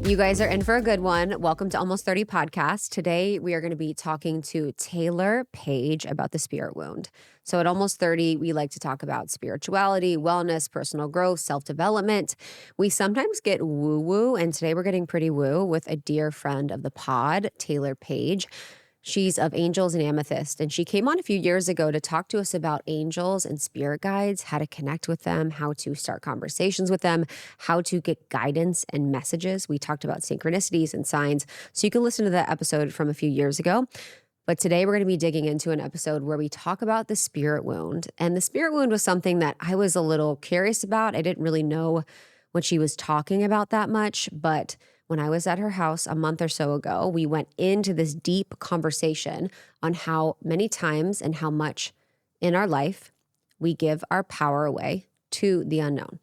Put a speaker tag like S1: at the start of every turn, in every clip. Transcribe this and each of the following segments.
S1: You guys are in for a good one. Welcome to Almost 30 Podcast. Today, we are going to be talking to Taylor Paige about the spirit wound. So at Almost 30, we like to talk about spirituality, wellness, personal growth, self-development. We sometimes get woo-woo, and today we're getting pretty woo with a dear friend of the pod, Taylor Paige. She's of Angels and Amethyst, and she came on a few years ago to talk to us about angels and spirit guides, how to connect with them, how to start conversations with them, how to get guidance and messages. We talked about synchronicities and signs, so you can listen to that episode from a few years ago. But today we're going to be digging into an episode where we talk about the spirit wound. And the spirit wound was something that I was a little curious about. I didn't really know what she was talking about that much, but when I was at her house a month or so ago, we went into this deep conversation on how many times and how much in our life we give our power away to the unknown.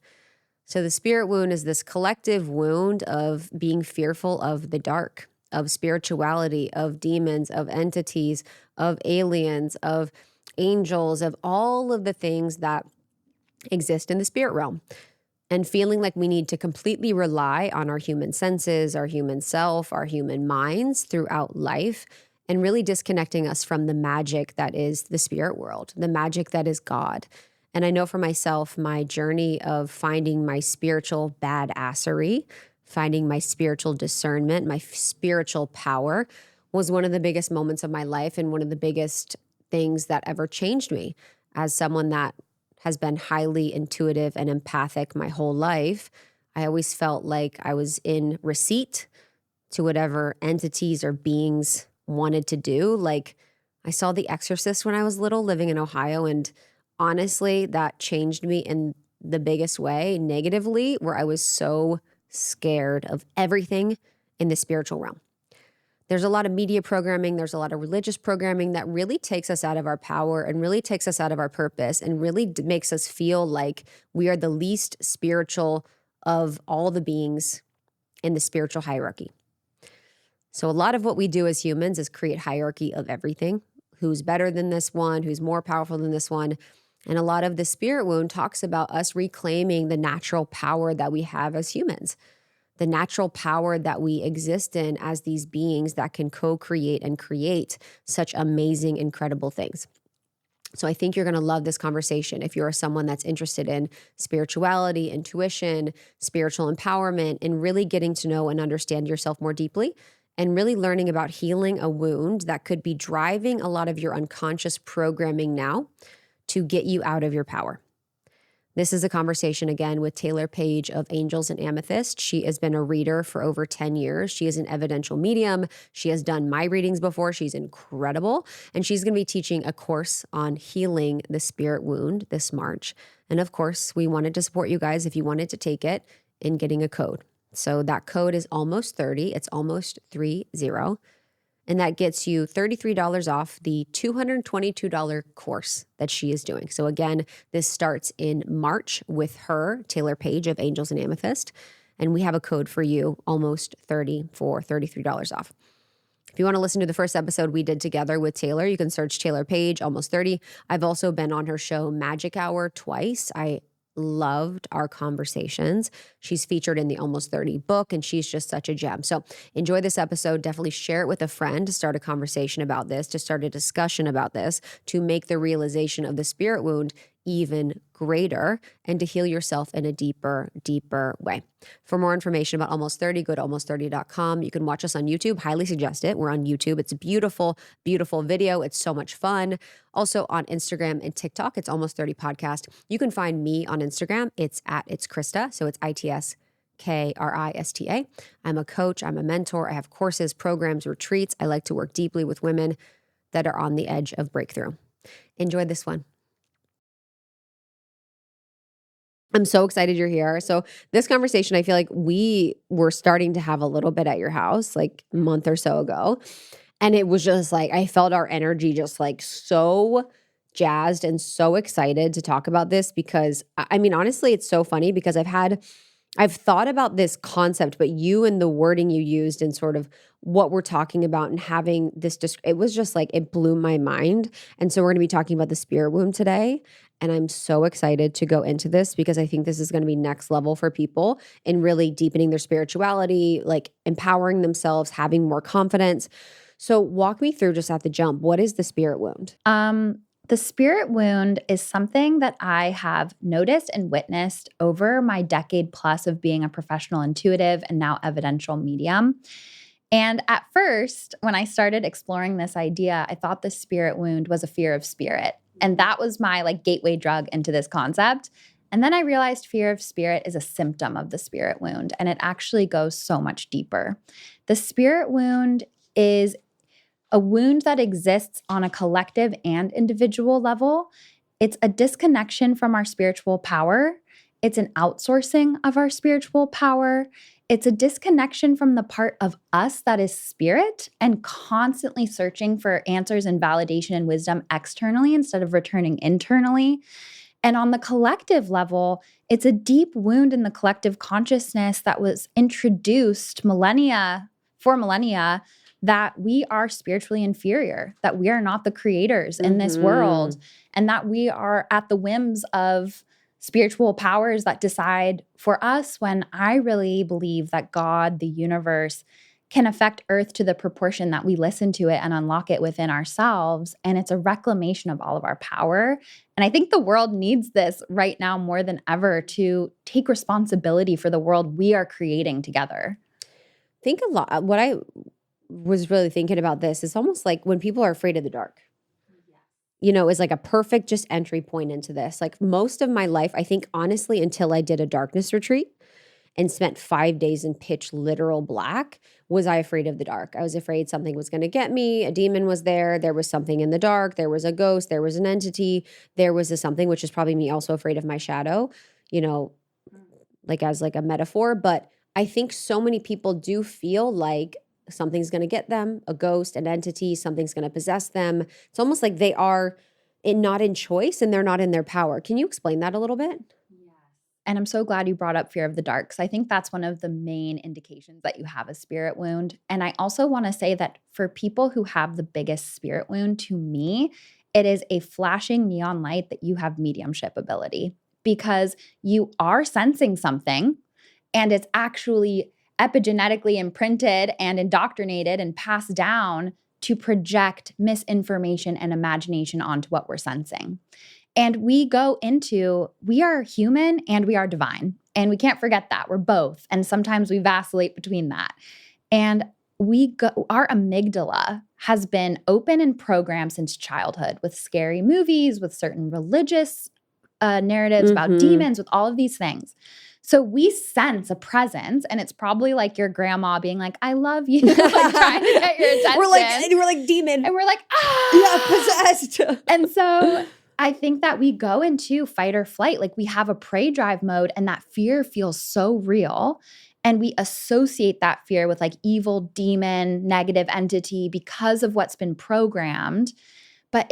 S1: So the spirit wound is this collective wound of being fearful of the dark, of spirituality, of demons, of entities, of aliens, of angels, of all of the things that exist in the spirit realm. And feeling like we need to completely rely on our human senses, our human self, our human minds throughout life, and really disconnecting us from the magic that is the spirit world, the magic that is God. And I know for myself, my journey of finding my spiritual badassery, finding my spiritual discernment, my spiritual power was one of the biggest moments of my life and one of the biggest things that ever changed me as someone that has been highly intuitive and empathic my whole life. I always felt like I was in receipt to whatever entities or beings wanted to do. Like I saw The Exorcist when I was little, living in Ohio, and honestly, that changed me in the biggest way, negatively, where I was so scared of everything in the spiritual realm. There's a lot of media programming, there's a lot of religious programming that really takes us out of our power and really takes us out of our purpose and really makes us feel like we are the least spiritual of all the beings in the spiritual hierarchy. So a lot of what we do as humans is create hierarchy of everything. Who's better than this one? Who's more powerful than this one? And a lot of the spirit wound talks about us reclaiming the natural power that we have as humans. The natural power that we exist in as these beings that can co-create and create such amazing, incredible things. So I think you're going to love this conversation if you're someone that's interested in spirituality, intuition, spiritual empowerment, and really getting to know and understand yourself more deeply and really learning about healing a wound that could be driving a lot of your unconscious programming now to get you out of your power. This is a conversation, again, with Taylor Paige of Angels and Amethyst. She has been a reader for over 10 years. She is an evidential medium. She has done my readings before. She's incredible. And she's going to be teaching a course on healing the spirit wound this March. And of course, we wanted to support you guys if you wanted to take it in getting a code. So that code is almost 30. It's almost 30. And that gets you $33 off the $222 course that she is doing. So again, this starts in March with her, Taylor Paige of Angels and Amethyst. And we have a code for you, almost 30 for $33 off. If you want to listen to the first episode we did together with Taylor, you can search Taylor Paige, almost 30. I've also been on her show Magic Hour twice. I loved our conversations. She's featured in the Almost 30 book, and she's just such a gem. So enjoy this episode. Definitely share it with a friend to start a conversation about this, to start a discussion about this, to make the realization of the spirit wound even greater and to heal yourself in a deeper, deeper way. For more information about Almost 30, go to almost30.com. You can watch us on YouTube. Highly suggest it. We're on YouTube. It's a beautiful, beautiful video. It's so much fun. Also on Instagram and TikTok, it's Almost 30 Podcast. You can find me on Instagram. It's Krista. So it's ITSKRISTA. I'm a coach. I'm a mentor. I have courses, programs, retreats. I like to work deeply with women that are on the edge of breakthrough. Enjoy this one. I'm so excited you're here. So this conversation, I feel like we were starting to have a little bit at your house like a month or so ago. And it was just like, I felt our energy just like so jazzed and so excited to talk about this because I mean, honestly, it's so funny because I've thought about this concept, but you and the wording you used and sort of what we're talking about and having this, it was just like, it blew my mind. And so we're going to be talking about the spirit wound today. And I'm so excited to go into this because I think this is going to be next level for people in really deepening their spirituality, like empowering themselves, having more confidence. So walk me through just at the jump. What is the spirit wound?
S2: The spirit wound is something that I have noticed and witnessed over my decade plus of being a professional intuitive and now evidential medium. And at first, when I started exploring this idea, I thought the spirit wound was a fear of spirit. And that was my like gateway drug into this concept. And then I realized fear of spirit is a symptom of the spirit wound, and it actually goes so much deeper. The spirit wound is a wound that exists on a collective and individual level. It's a disconnection from our spiritual power. It's an outsourcing of our spiritual power. It's a disconnection from the part of us that is spirit and constantly searching for answers and validation and wisdom externally instead of returning internally. And on the collective level, it's a deep wound in the collective consciousness that was introduced for millennia, that we are spiritually inferior, that we are not the creators in this world, and that we are at the whims of spiritual powers that decide for us, when I really believe that God, the universe, can affect Earth to the proportion that we listen to it and unlock it within ourselves. And it's a reclamation of all of our power. And I think the world needs this right now more than ever to take responsibility for the world we are creating together.
S1: Think a lot. What I was really thinking about this is almost like when people are afraid of the dark. Is like a perfect just entry point into this. Like most of my life, I think honestly, until I did a darkness retreat and spent 5 days in pitch literal black, was I afraid of the dark. I was afraid something was going to get me. A demon was there. There was something in the dark. There was a ghost. There was an entity. There was a something, which is probably me also afraid of my shadow, like as like a metaphor. But I think so many people do feel like something's going to get them, a ghost, an entity, something's going to possess them. It's almost like they are not in choice and they're not in their power. Can you explain that a little bit?
S2: And I'm so glad you brought up fear of the dark, because I think that's one of the main indications that you have a spirit wound. And I also want to say that for people who have the biggest spirit wound, to me, it is a flashing neon light that you have mediumship ability, because you are sensing something and it's actually epigenetically imprinted and indoctrinated and passed down to project misinformation and imagination onto what we're sensing. And we are human and we are divine. And we can't forget that. We're both. And sometimes we vacillate between that. And our amygdala has been open and programmed since childhood with scary movies, with certain religious narratives about demons, with all of these things. So we sense a presence, and it's probably like your grandma being like, I love you, like trying to get your attention.
S1: We're like demon.
S2: And we're like,
S1: yeah, possessed.
S2: And so I think that we go into fight or flight, like we have a prey drive mode, and that fear feels so real. And we associate that fear with like evil, demon, negative entity because of what's been programmed. But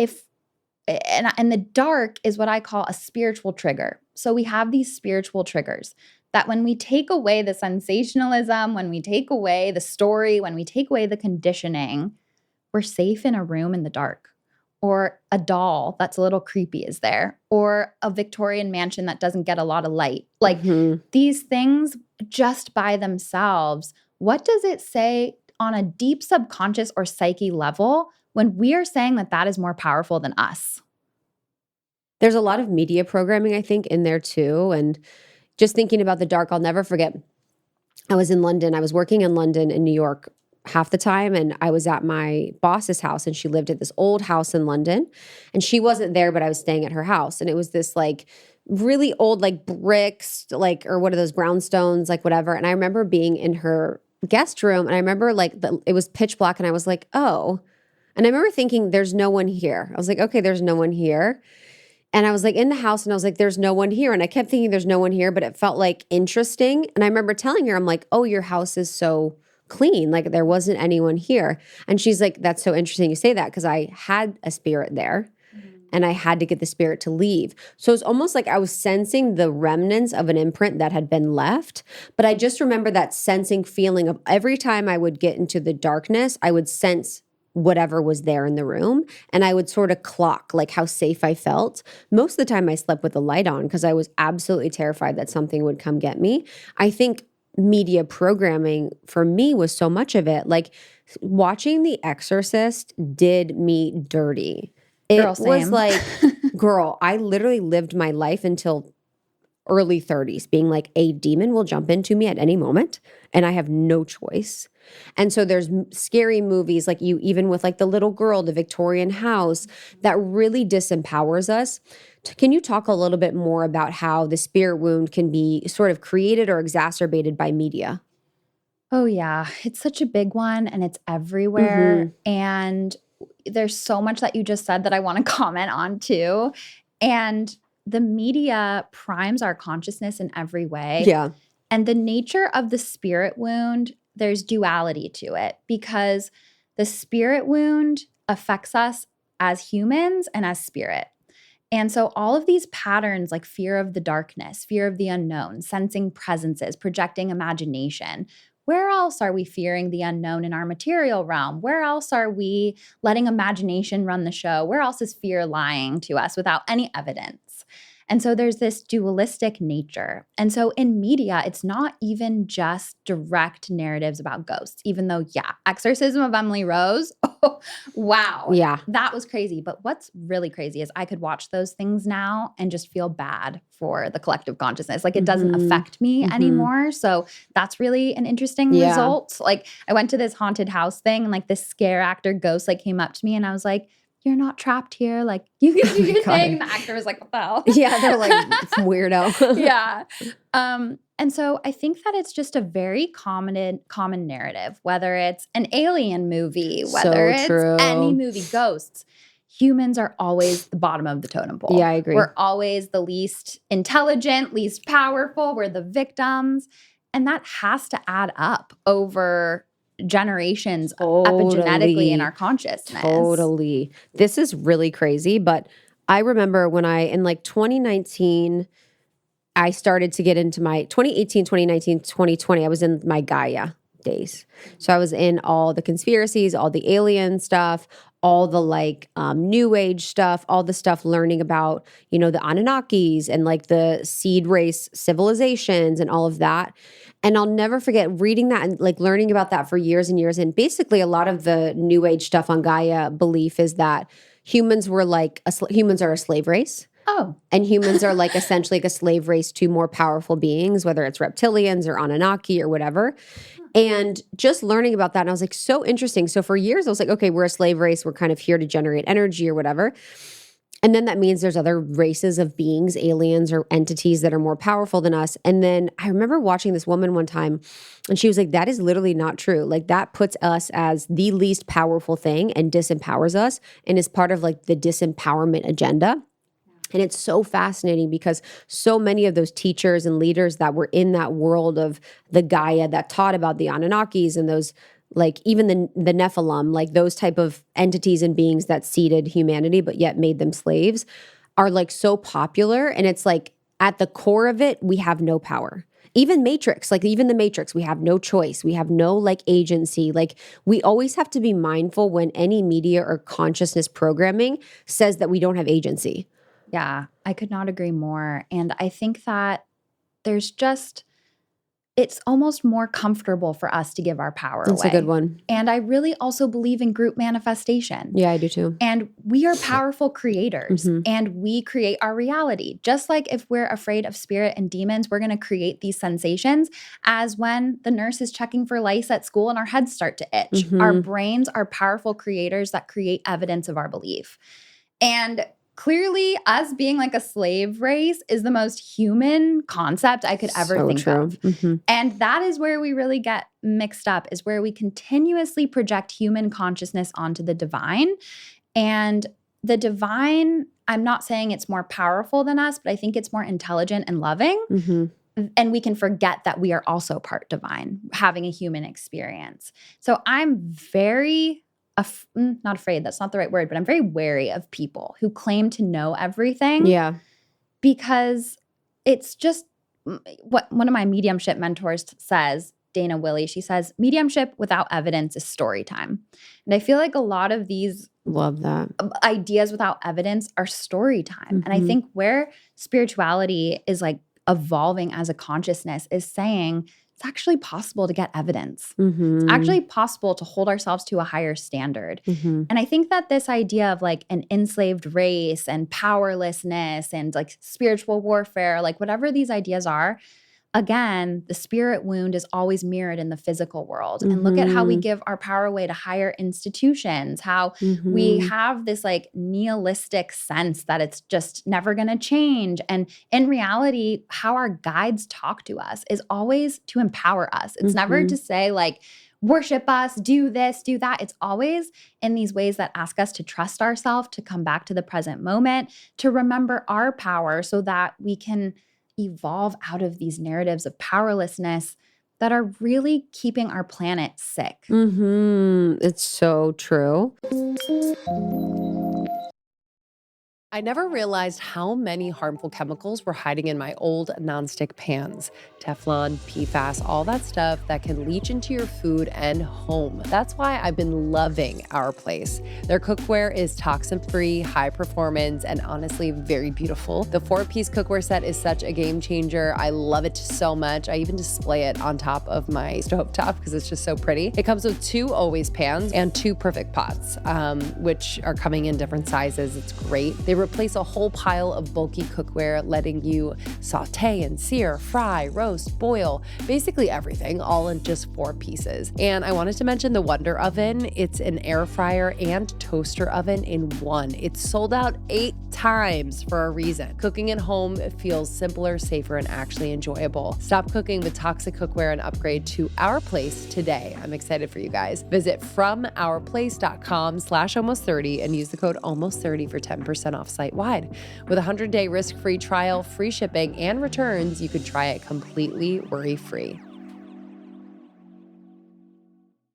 S2: and the dark is what I call a spiritual trigger. So we have these spiritual triggers that when we take away the sensationalism, when we take away the story, when we take away the conditioning, we're safe in a room in the dark, or a doll that's a little creepy is there, or a Victorian mansion that doesn't get a lot of light. Like these things just by themselves, what does it say on a deep subconscious or psyche level when we are saying that that is more powerful than us?
S1: There's a lot of media programming, I think, in there too. And just thinking about the dark, I'll never forget. I was in London. I was working in London and New York half the time. And I was at my boss's house, and she lived at this old house in London. And she wasn't there, but I was staying at her house. And it was this like really old, like bricks, like, or what are those brownstones, like whatever. And I remember being in her guest room, and I remember like it was pitch black, and I was like, oh. And I remember thinking, there's no one here. I was like, okay, there's no one here. And I was like in the house, and I was like, there's no one here. And I kept thinking there's no one here, but it felt like interesting. And I remember telling her, I'm like, oh, your house is so clean. Like there wasn't anyone here. And she's like, that's so interesting you say that, because I had a spirit there. And I had to get the spirit to leave. So it's almost like I was sensing the remnants of an imprint that had been left. But I just remember that sensing feeling of every time I would get into the darkness, I would sense whatever was there in the room. And I would sort of clock like how safe I felt. Most of the time I slept with the light on because I was absolutely terrified that something would come get me. I think media programming for me was so much of it. Like watching The Exorcist did me dirty. It
S2: Girl,
S1: was
S2: same.
S1: like, girl, I literally lived my life until early 30s being like, a demon will jump into me at any moment and I have no choice. And so there's scary movies like you, even with like The Little Girl, The Victorian House, that really disempowers us. Can you talk a little bit more about how the spirit wound can be sort of created or exacerbated by media?
S2: Oh, yeah. It's such a big one and it's everywhere. And there's so much that you just said that I want to comment on too. And the media primes our consciousness in every way.
S1: Yeah.
S2: And the nature of the spirit wound, there's duality to it because the spirit wound affects us as humans and as spirit. And so all of these patterns like fear of the darkness, fear of the unknown, sensing presences, projecting imagination, where else are we fearing the unknown in our material realm? Where else are we letting imagination run the show? Where else is fear lying to us without any evidence? And so there's this dualistic nature. And so in media, it's not even just direct narratives about ghosts, even though, yeah, Exorcism of Emily Rose, oh, wow.
S1: Yeah.
S2: That was crazy. But what's really crazy is I could watch those things now and just feel bad for the collective consciousness. Like it doesn't affect me anymore. So that's really an interesting result. Like I went to this haunted house thing and like this scare actor ghost like came up to me and I was like, you're not trapped here. Like you can do your thing. And the actor was like, what the hell?
S1: Yeah, they're like, weirdo.
S2: Yeah. And so I think that it's just a very common narrative, whether it's an alien movie, whether it's any movie, ghosts. Humans are always the bottom of the totem pole.
S1: Yeah, I agree.
S2: We're always the least intelligent, least powerful. We're the victims. And that has to add up over generations epigenetically in our consciousness.
S1: Totally. This is really crazy. But I remember when in like 2019, I started to get into my 2018, 2019, 2020, I was in my Gaia days. So I was in all the conspiracies, all the alien stuff, all the like new age stuff, all the stuff learning about, the Anunnakis and like the seed race civilizations and all of that. And I'll never forget reading that and like learning about that for years and years. And basically a lot of the new age stuff on Gaia belief is that humans were like, humans are a slave race.
S2: Oh.
S1: And humans are like essentially like a slave race to more powerful beings, whether it's reptilians or Anunnaki or whatever. And just learning about that, and I was like, so interesting. So for years, I was like, okay, we're a slave race. We're kind of here to generate energy or whatever. And then that means there's other races of beings, aliens or entities that are more powerful than us. And then I remember watching this woman one time and she was like, that is literally not true. Like that puts us as the least powerful thing and disempowers us and is part of like the disempowerment agenda. And it's so fascinating because so many of those teachers and leaders that were in that world of the Gaia that taught about the Anunnakis and those like even the Nephilim, like those type of entities and beings that seeded humanity but yet made them slaves are like so popular. And it's like at the core of it, we have no power. Even the Matrix, we have no choice. We have no like agency. Like we always have to be mindful when any media or consciousness programming says that we don't have agency.
S2: Yeah, I could not agree more. And I think that it's almost more comfortable for us to give our power away.
S1: That's a good one.
S2: And I really also believe in group manifestation.
S1: Yeah, I do too.
S2: And we are powerful creators and we create our reality. Just like if we're afraid of spirit and demons, we're going to create these sensations as when the nurse is checking for lice at school and our heads start to itch. Our brains are powerful creators that create evidence of our belief. And clearly, us being like a slave race is the most human concept I could ever think of. And that is where we really get mixed up, is where we continuously project human consciousness onto the divine. And the divine, I'm not saying it's more powerful than us, but I think it's more intelligent and loving. And we can forget that we are also part divine, having a human experience. So I'm very not afraid, that's not the right word, but I'm very wary of people who claim to know everything.
S1: Yeah.
S2: Because it's just what one of my mediumship mentors says, Dana Willie. She says, mediumship without evidence is story time. And I feel like a lot of these
S1: Love that.
S2: ideas without evidence are story time. And I
S1: Mhm.
S2: think where spirituality is like evolving as a consciousness is saying it's actually possible to get evidence. It's actually possible to hold ourselves to a higher standard.
S1: Mhm.
S2: And I think that this idea of like an enslaved race and powerlessness and like spiritual warfare, like whatever these ideas are, again, the spirit wound is always mirrored in the physical world. And look at how we
S1: Mhm.
S2: give our power away to higher institutions, how we
S1: Mhm.
S2: have this like nihilistic sense that it's just never going to change. And in reality, how our guides talk to us is always to empower us. It's never to
S1: Mhm.
S2: say like, worship us, do this, do that. It's always in these ways that ask us to trust ourselves, to come back to the present moment, to remember our power so that we can evolve out of these narratives of powerlessness that are really keeping our planet sick.
S1: It's so true.
S3: I never realized how many harmful chemicals were hiding in my old nonstick pans. Teflon, PFAS, all that stuff that can leach into your food and home. That's why I've been loving Our Place. Their cookware is toxin-free, high performance, and honestly very beautiful. The 4-piece cookware set is such a game changer. I love it so much. I even display it on top of my stovetop because it's just so pretty. It comes with 2 always pans and 2 perfect pots, which are coming in different sizes. It's great. They replace a whole pile of bulky cookware, letting you saute and sear, fry, roast, boil, basically everything, all in just 4 pieces. And I wanted to mention the Wonder Oven. It's an air fryer and toaster oven in one. It's sold out 8 times for a reason. Cooking at home feels simpler, safer, and actually enjoyable. Stop cooking with toxic cookware and upgrade to Our Place today. I'm excited for you guys. Visit FromOurPlace.com/almost30 and use the code almost30 for 10% off site-wide. With a 100-day risk-free trial, free shipping, and returns, you could try it completely worry-free.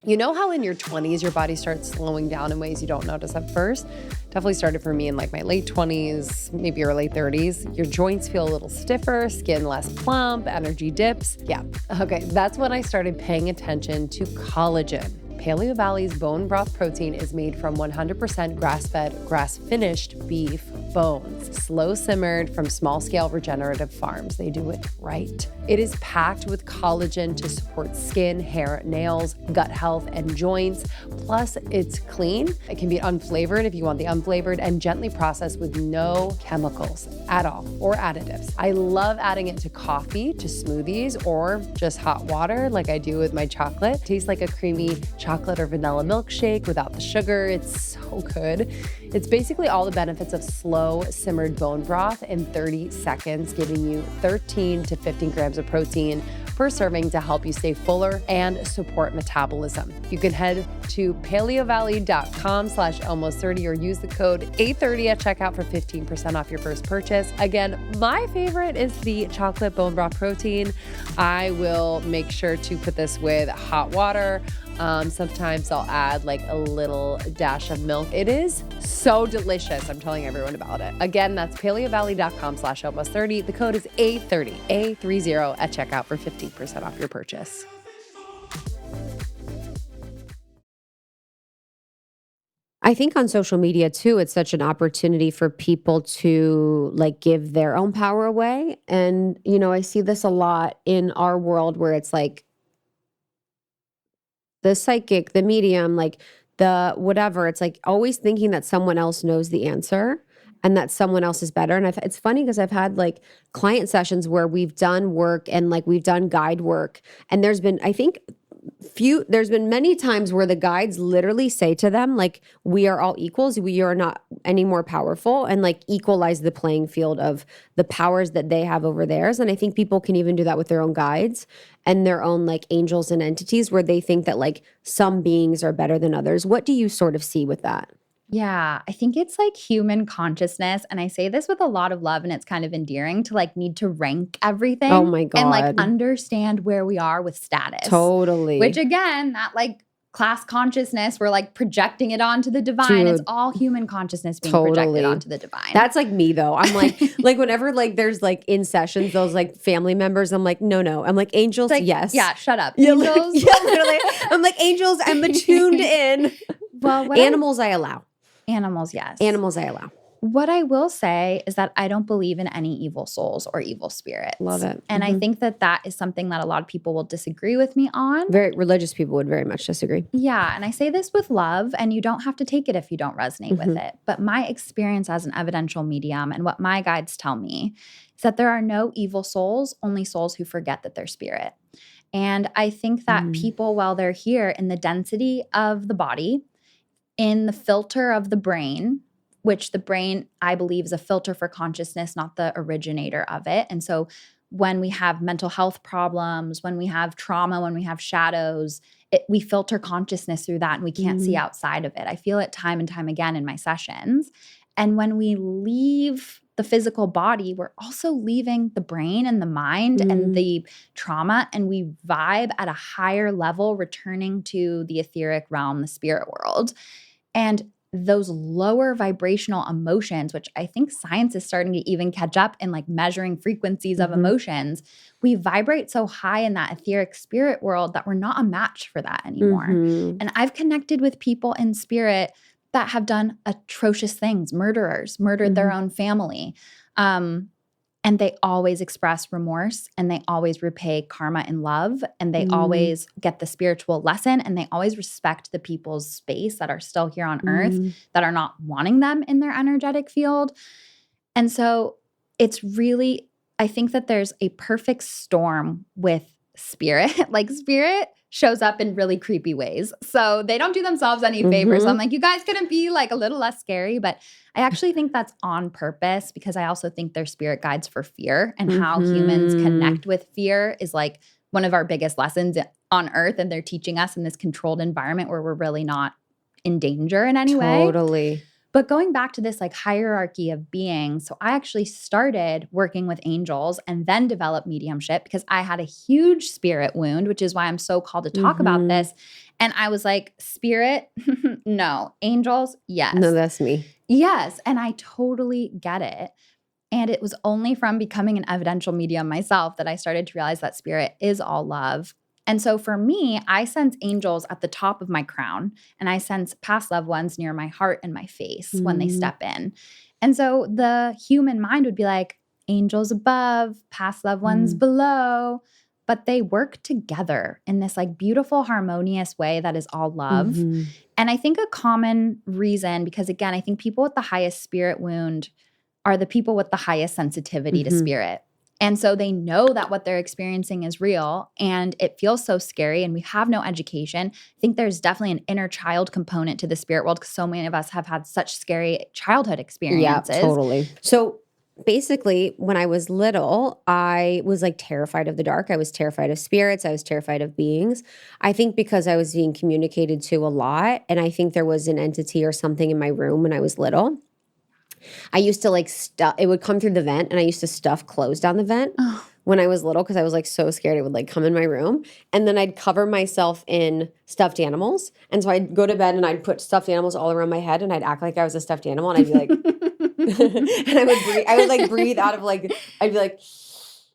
S3: You know how in your 20s, your body starts slowing down in ways you don't notice at first? Definitely started for me in like my late 20s, maybe your late 30s. Your joints feel a little stiffer, skin less plump, energy dips. Yeah, okay, that's when I started paying attention to collagen. Paleo Valley's bone broth protein is made from 100% grass-fed, grass-finished beef bones, slow simmered from small-scale regenerative farms. They do it right. It is packed with collagen to support skin, hair, nails, gut health, and joints. Plus, it's clean. It can be unflavored if you want the unflavored, and gently processed with no chemicals at all or additives. I love adding it to coffee, to smoothies, or just hot water like I do with my chocolate. It tastes like a creamy chocolate or vanilla milkshake without the sugar. It's so good. It's basically all the benefits of slow simmered bone broth in 30 seconds, giving you 13 to 15 grams of protein per serving to help you stay fuller and support metabolism. You can head to paleovalley.com/almost30 or use the code 830 at checkout for 15% off your first purchase. Again, my favorite is the chocolate bone broth protein. I will make sure to put this with hot water. Sometimes I'll add like a little dash of milk. It is so delicious. I'm telling everyone about it. Again, that's paleovalley.com/almost30. The code is A30, A30 at checkout for 15% off your purchase.
S1: I think on social media too, it's such an opportunity for people to like give their own power away. And, I see this a lot in our world where it's like the psychic, the medium, like the whatever. It's like always thinking that someone else knows the answer and that someone else is better. And it's funny because I've had like client sessions where we've done work and like we've done guide work. And there's been, I think, there's been many times where the guides literally say to them, like, we are all equals. We are not any more powerful, and like equalize the playing field of the powers that they have over theirs. And I think people can even do that with their own guides and their own like angels and entities where they think that like some beings are better than others. What do you sort of see with that?
S2: Yeah, I think it's like human consciousness. And I say this with a lot of love, and it's kind of endearing to like need to rank everything.
S1: Oh my
S2: And like
S1: God.
S2: understand where we are with status.
S1: Totally.
S2: Which again, that like class consciousness. We're like projecting it onto the divine. It's
S1: Dude.
S2: all human consciousness being
S1: Totally.
S2: projected onto the divine.
S1: That's like me though. I'm like, like whenever like there's like in sessions, those like family members, I'm like, no. I'm like angels,
S2: like,
S1: yes.
S2: yeah, shut up.
S1: Yeah,
S2: Angels.
S1: yeah, literally. I'm like angels, I'm tuned in.
S2: Well,
S1: Animals I allow.
S2: Animals, yes.
S1: Animals I allow.
S2: What I will say is that I don't believe in any evil souls or evil spirits.
S1: Love it.
S2: And I think that that is something that a lot of people will disagree with me on.
S1: Very religious people would very much disagree.
S2: Yeah. And I say this with love, and you don't have to take it if you don't resonate with it. But my experience as an evidential medium and what my guides tell me is that there are no evil souls, only souls who forget that they're spirit. And I think that people, while they're here in the density of the body, in the filter of the brain, which the brain, I believe, is a filter for consciousness, not the originator of it. And so when we have mental health problems, when we have trauma, when we have shadows, we filter consciousness through that and we can't see outside of it. I feel it time and time again in my sessions. And when we leave the physical body, we're also leaving the brain and the mind and the trauma, and we vibe at a higher level, returning to the etheric realm, the spirit world. And those lower vibrational emotions, which I think science is starting to even catch up in like measuring frequencies of emotions, we vibrate so high in that etheric spirit world that we're not a match for that anymore. And I've connected with people in spirit that have done atrocious things, murderers, murdered their own family. And they always express remorse, and they always repay karma in love, and they always get the spiritual lesson, and they always respect the people's space that are still here on earth that are not wanting them in their energetic field. And so it's really, I think that there's a perfect storm with spirit. Like spirit shows up in really creepy ways. So they don't do themselves any favors. So I'm like, you guys couldn't be like a little less scary. But I actually think that's on purpose, because I also think they're spirit guides for fear, and how humans connect with fear is like one of our biggest lessons on earth. And they're teaching us in this controlled environment where we're really not in danger in any way.
S1: Totally.
S2: But going back to this like hierarchy of being, so I actually started working with angels and then developed mediumship because I had a huge spirit wound, which is why I'm so called to talk about this. And I was like, spirit, no. Angels, yes.
S1: No, that's me.
S2: Yes. And I totally get it. And it was only from becoming an evidential medium myself that I started to realize that spirit is all love. And so for me, I sense angels at the top of my crown, and I sense past loved ones near my heart and my face when they step in. And so the human mind would be like, angels above, past loved ones below, but they work together in this like beautiful, harmonious way that is all love. And I think a common reason, because again, I think people with the highest spirit wound are the people with the highest sensitivity to spirit. And so they know that what they're experiencing is real, and it feels so scary, and we have no education. I think there's definitely an inner child component to the spirit world, because so many of us have had such scary childhood experiences.
S1: Yeah, totally. So basically, when I was little, I was like terrified of the dark. I was terrified of spirits. I was terrified of beings. I think because I was being communicated to a lot, and I think there was an entity or something in my room when I was little. I used to like stuff, it would come through the vent, and I used to stuff clothes down the vent when I was little, because I was like so scared it would like come in my room. And then I'd cover myself in stuffed animals. And so I'd go to bed and I'd put stuffed animals all around my head, and I'd act like I was a stuffed animal, and I'd be like, and I would like breathe out of like, I'd be like,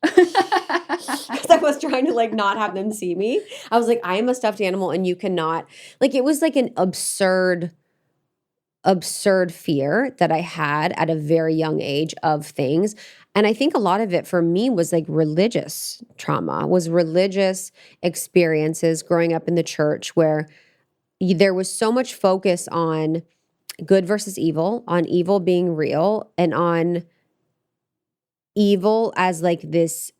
S1: because I was trying to like not have them see me. I was like, I am a stuffed animal, and you cannot, like, it was like an absurd fear that I had at a very young age of things. And I think a lot of it for me was like religious trauma, was religious experiences growing up in the church, where there was so much focus on good versus evil, on evil being real, and on evil as like this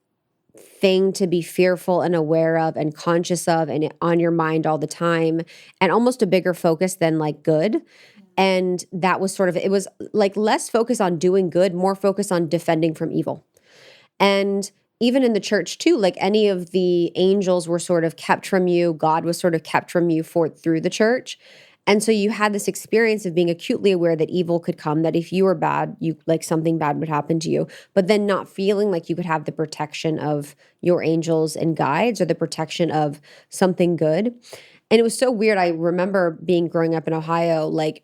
S1: thing to be fearful and aware of and conscious of and on your mind all the time, and almost a bigger focus than like good. And that was sort of, it was like less focus on doing good, more focus on defending from evil. And even in the church too, like any of the angels were sort of kept from you. God was sort of kept from you through the church. And so you had this experience of being acutely aware that evil could come, that if you were bad, you like something bad would happen to you, but then not feeling like you could have the protection of your angels and guides or the protection of something good. And it was so weird. I remember growing up in Ohio, like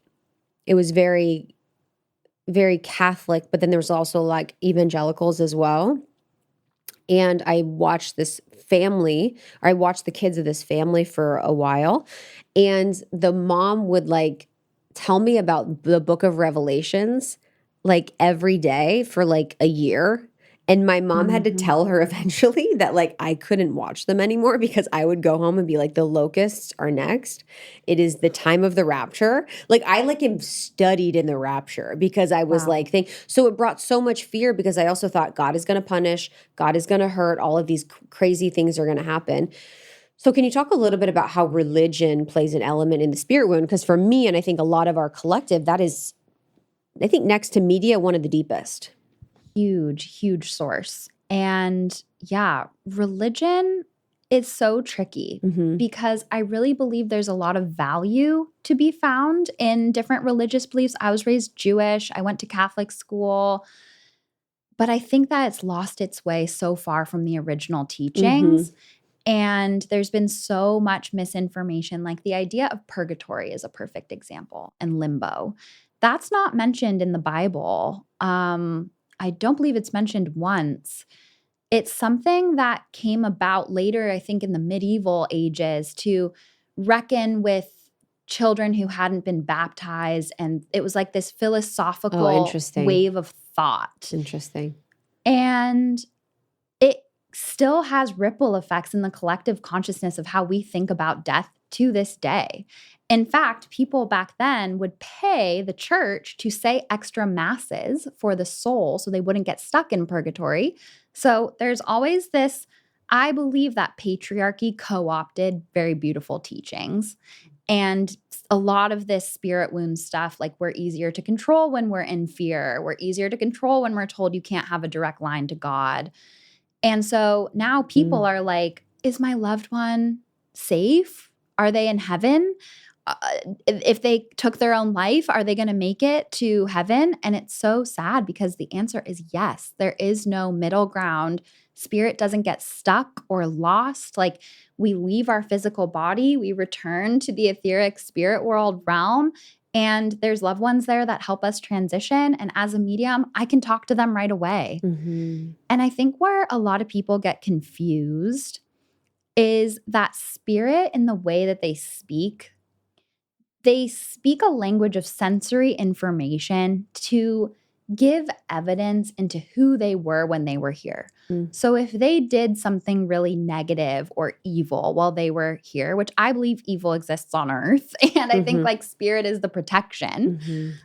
S1: it was very, very Catholic, but then there was also like evangelicals as well. And I watched I watched the kids of this family for a while. And the mom would like tell me about the book of Revelations like every day for like a year. And my mom had to tell her eventually that like I couldn't watch them anymore because I would go home and be like, the locusts are next. It is the time of the rapture. Like I like am studied in the rapture because I was so it brought so much fear because I also thought God is going to punish, God is going to hurt, all of these crazy things are going to happen. So can you talk a little bit about how religion plays an element in the spirit wound? Because for me, and I think a lot of our collective, that is, I think next to media, one of the deepest.
S2: Huge source. And yeah, religion is so tricky because I really believe there's a lot of value to be found in different religious beliefs. I was raised Jewish. I went to Catholic school. But I think that it's lost its way so far from the original teachings. And there's been so much misinformation. Like the idea of purgatory is a perfect example, and limbo. That's not mentioned in the Bible. I don't believe it's mentioned once. It's something that came about later, I think, in the medieval ages to reckon with children who hadn't been baptized. And it was like this philosophical wave of thought.
S1: Interesting.
S2: And it still has ripple effects in the collective consciousness of how we think about death to this day. In fact, people back then would pay the church to say extra masses for the soul so they wouldn't get stuck in purgatory. So there's always this, I believe that patriarchy co-opted very beautiful teachings. And a lot of this spirit wound stuff, like we're easier to control when we're in fear. We're easier to control when we're told you can't have a direct line to God. And so now people are like, is my loved one safe? Are they in heaven? If they took their own life, are they going to make it to heaven? And it's so sad because the answer is yes. There is no middle ground. Spirit doesn't get stuck or lost. Like we leave our physical body, we return to the etheric spirit world realm, and there's loved ones there that help us transition. And as a medium, I can talk to them right away. And I think where a lot of people get confused is that spirit in the way that they speak a language of sensory information to give evidence into who they were when they were here. So if they did something really negative or evil while they were here, which I believe evil exists on earth, and I think like spirit is the protection.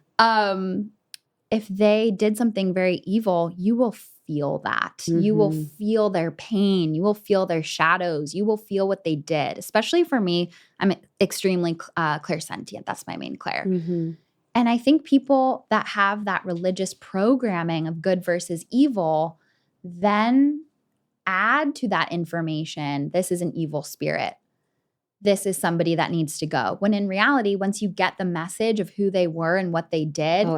S2: If they did something very evil, you will feel that. You will feel their pain. You will feel their shadows. You will feel what they did. Especially for me, I'm extremely clairsentient. That's my main clair. And I think people that have that religious programming of good versus evil then add to that information, this is an evil spirit. This is somebody that needs to go. When in reality, once you get the message of who they were and what they did,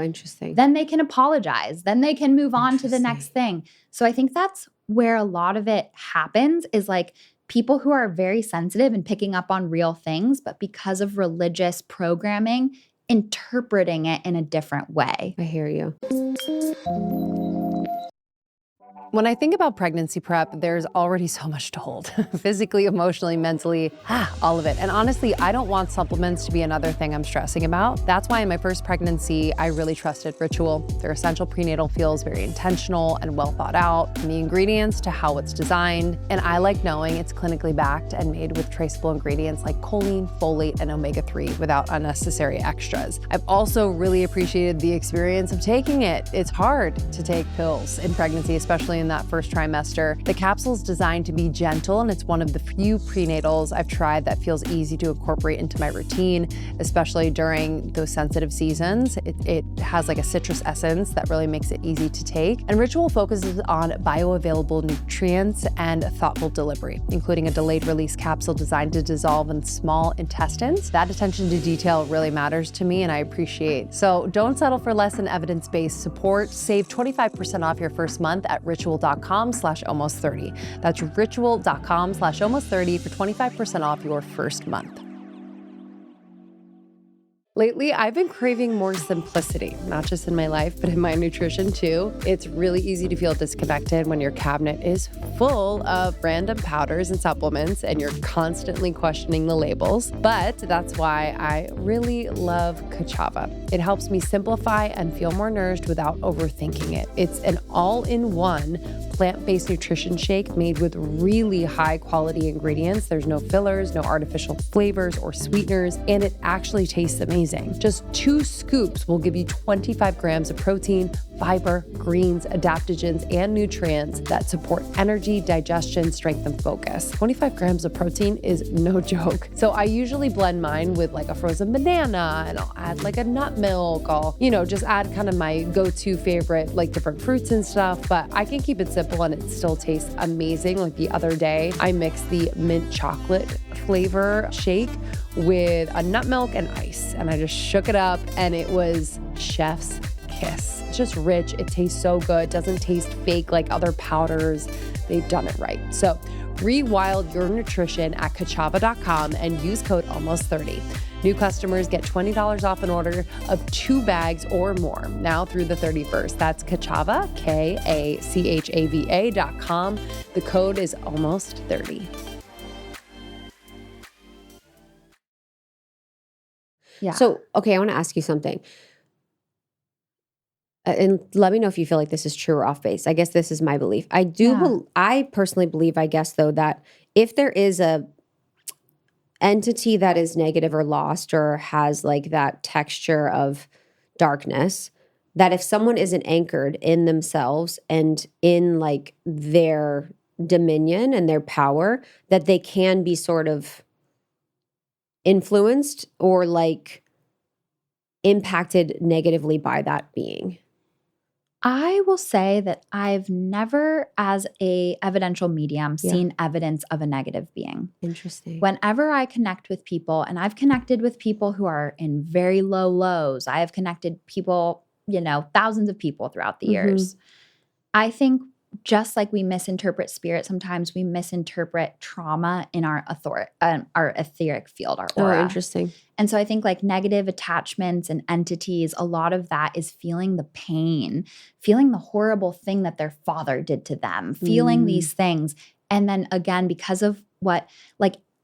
S2: then they can apologize. Then they can move on to the next thing. So I think that's where a lot of it happens, is like people who are very sensitive and picking up on real things, but because of religious programming, interpreting it in a different way.
S1: I hear you.
S3: When I think about pregnancy prep, there's already so much to hold. Physically, emotionally, mentally, all of it. And honestly, I don't want supplements to be another thing I'm stressing about. That's why in my first pregnancy, I really trusted Ritual. Their essential prenatal feels very intentional and well thought out, from the ingredients to how it's designed. And I like knowing it's clinically backed and made with traceable ingredients like choline, folate, and omega-3 without unnecessary extras. I've also really appreciated the experience of taking it. It's hard to take pills in pregnancy, especially in that first trimester. The capsule's designed to be gentle, and it's one of the few prenatals I've tried that feels easy to incorporate into my routine, especially during those sensitive seasons. It has like a citrus essence that really makes it easy to take. And Ritual focuses on bioavailable nutrients and thoughtful delivery, including a delayed release capsule designed to dissolve in small intestines. That attention to detail really matters to me, and I appreciate. So don't settle for less than evidence-based support. Save 25% off your first month at ritual.com/almost30. That's ritual.com/almost30 for 25% off your first month. Lately, I've been craving more simplicity, not just in my life, but in my nutrition too. It's really easy to feel disconnected when your cabinet is full of random powders and supplements and you're constantly questioning the labels. But that's why I really love Kachava. It helps me simplify and feel more nourished without overthinking it. It's an all-in-one plant-based nutrition shake made with really high-quality ingredients. There's no fillers, no artificial flavors or sweeteners, and it actually tastes amazing. Just 2 scoops will give you 25 grams of protein, fiber, greens, adaptogens, and nutrients that support energy, digestion, strength, and focus. 25 grams of protein is no joke. So I usually blend mine with like a frozen banana, and I'll add like a nut milk. I'll, just add kind of my go-to favorite, like different fruits and stuff, but I can keep it simple and it still tastes amazing. Like the other day, I mixed the mint chocolate flavor shake with a nut milk and ice, and I just shook it up, and it was chef's kiss. It's just rich. It tastes so good. It doesn't taste fake like other powders. They've done it right. So rewild your nutrition at kachava.com and use code almost30. New customers get $20 off an order of 2 bags or more now through the 31st. That's Kachava, KACHAVA.com. The code is almost 30.
S2: Yeah.
S1: So, okay, I want to ask you something. And let me know if you feel like this is true or off base. I guess this is my belief. I personally believe, I guess, though, that if there is a entity that is negative or lost or has like that texture of darkness, that if someone isn't anchored in themselves and in like their dominion and their power, that they can be sort of influenced or like impacted negatively by that being.
S2: I will say that I've never, as a evidential medium, seen evidence of a negative being.
S1: Interesting.
S2: Whenever I connect with people, and I've connected with people who are in very low lows, I have connected people, thousands of people throughout the years. I think just like we misinterpret spirit, sometimes we misinterpret trauma in our etheric field, our aura.
S1: Oh, interesting.
S2: And so I think like negative attachments and entities, a lot of that is feeling the pain, feeling the horrible thing that their father did to them, feeling these things. And then again, because of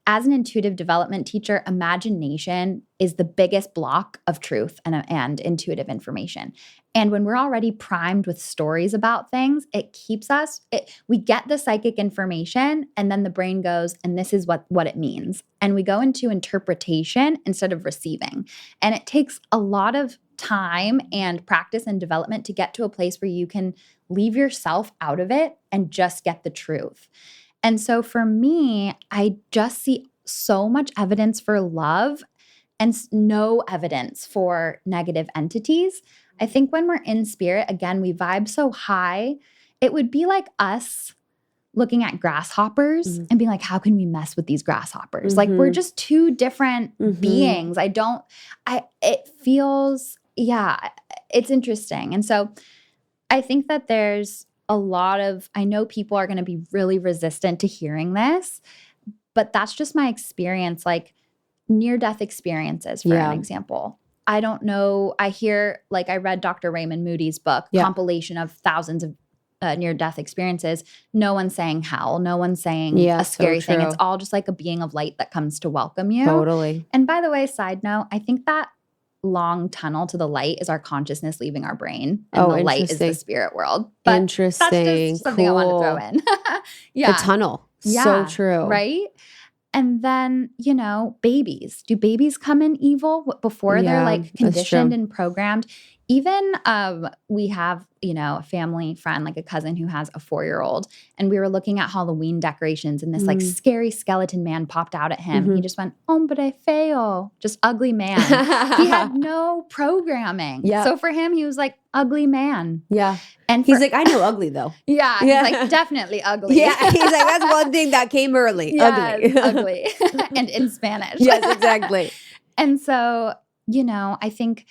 S2: as an intuitive development teacher, imagination is the biggest block of truth and intuitive information. And when we're already primed with stories about things, it keeps us, we get the psychic information and then the brain goes, and this is what it means. And we go into interpretation instead of receiving. And it takes a lot of time and practice and development to get to a place where you can leave yourself out of it and just get the truth. And so for me, I just see so much evidence for love and no evidence for negative entities. I think when we're in spirit, again, we vibe so high. It would be like us looking at grasshoppers and being like, how can we mess with these grasshoppers? Like we're just 2 different beings. It feels, it's interesting. And so I think that there's a lot of, I know people are going to be really resistant to hearing this, but that's just my experience, like near-death experiences, for an example. I don't know. I hear, like I read Dr. Raymond Moody's book, compilation of thousands of near-death experiences. No one's saying hell. No one's saying a scary thing. It's all just like a being of light that comes to welcome you.
S1: Totally.
S2: And by the way, side note, I think that long tunnel to the light is our consciousness leaving our brain, and the light is the spirit world. But
S1: interesting.
S2: That's just something I want to throw in.
S1: The tunnel. So true.
S2: Right? And then, babies. Do babies come in evil before they're like conditioned and programmed? Even we have, a family friend, like a cousin who has a 4-year-old, and we were looking at Halloween decorations, and this like scary skeleton man popped out at him. He just went, hombre feo, just ugly man. He had no programming. So for him, he was like, ugly man.
S1: Yeah.
S2: And
S1: he's like, I know ugly though.
S2: He's like, definitely ugly.
S1: Yeah. He's like, that's one thing that came early.
S2: Yes, ugly. And in Spanish.
S1: Yes, exactly.
S2: And so, I think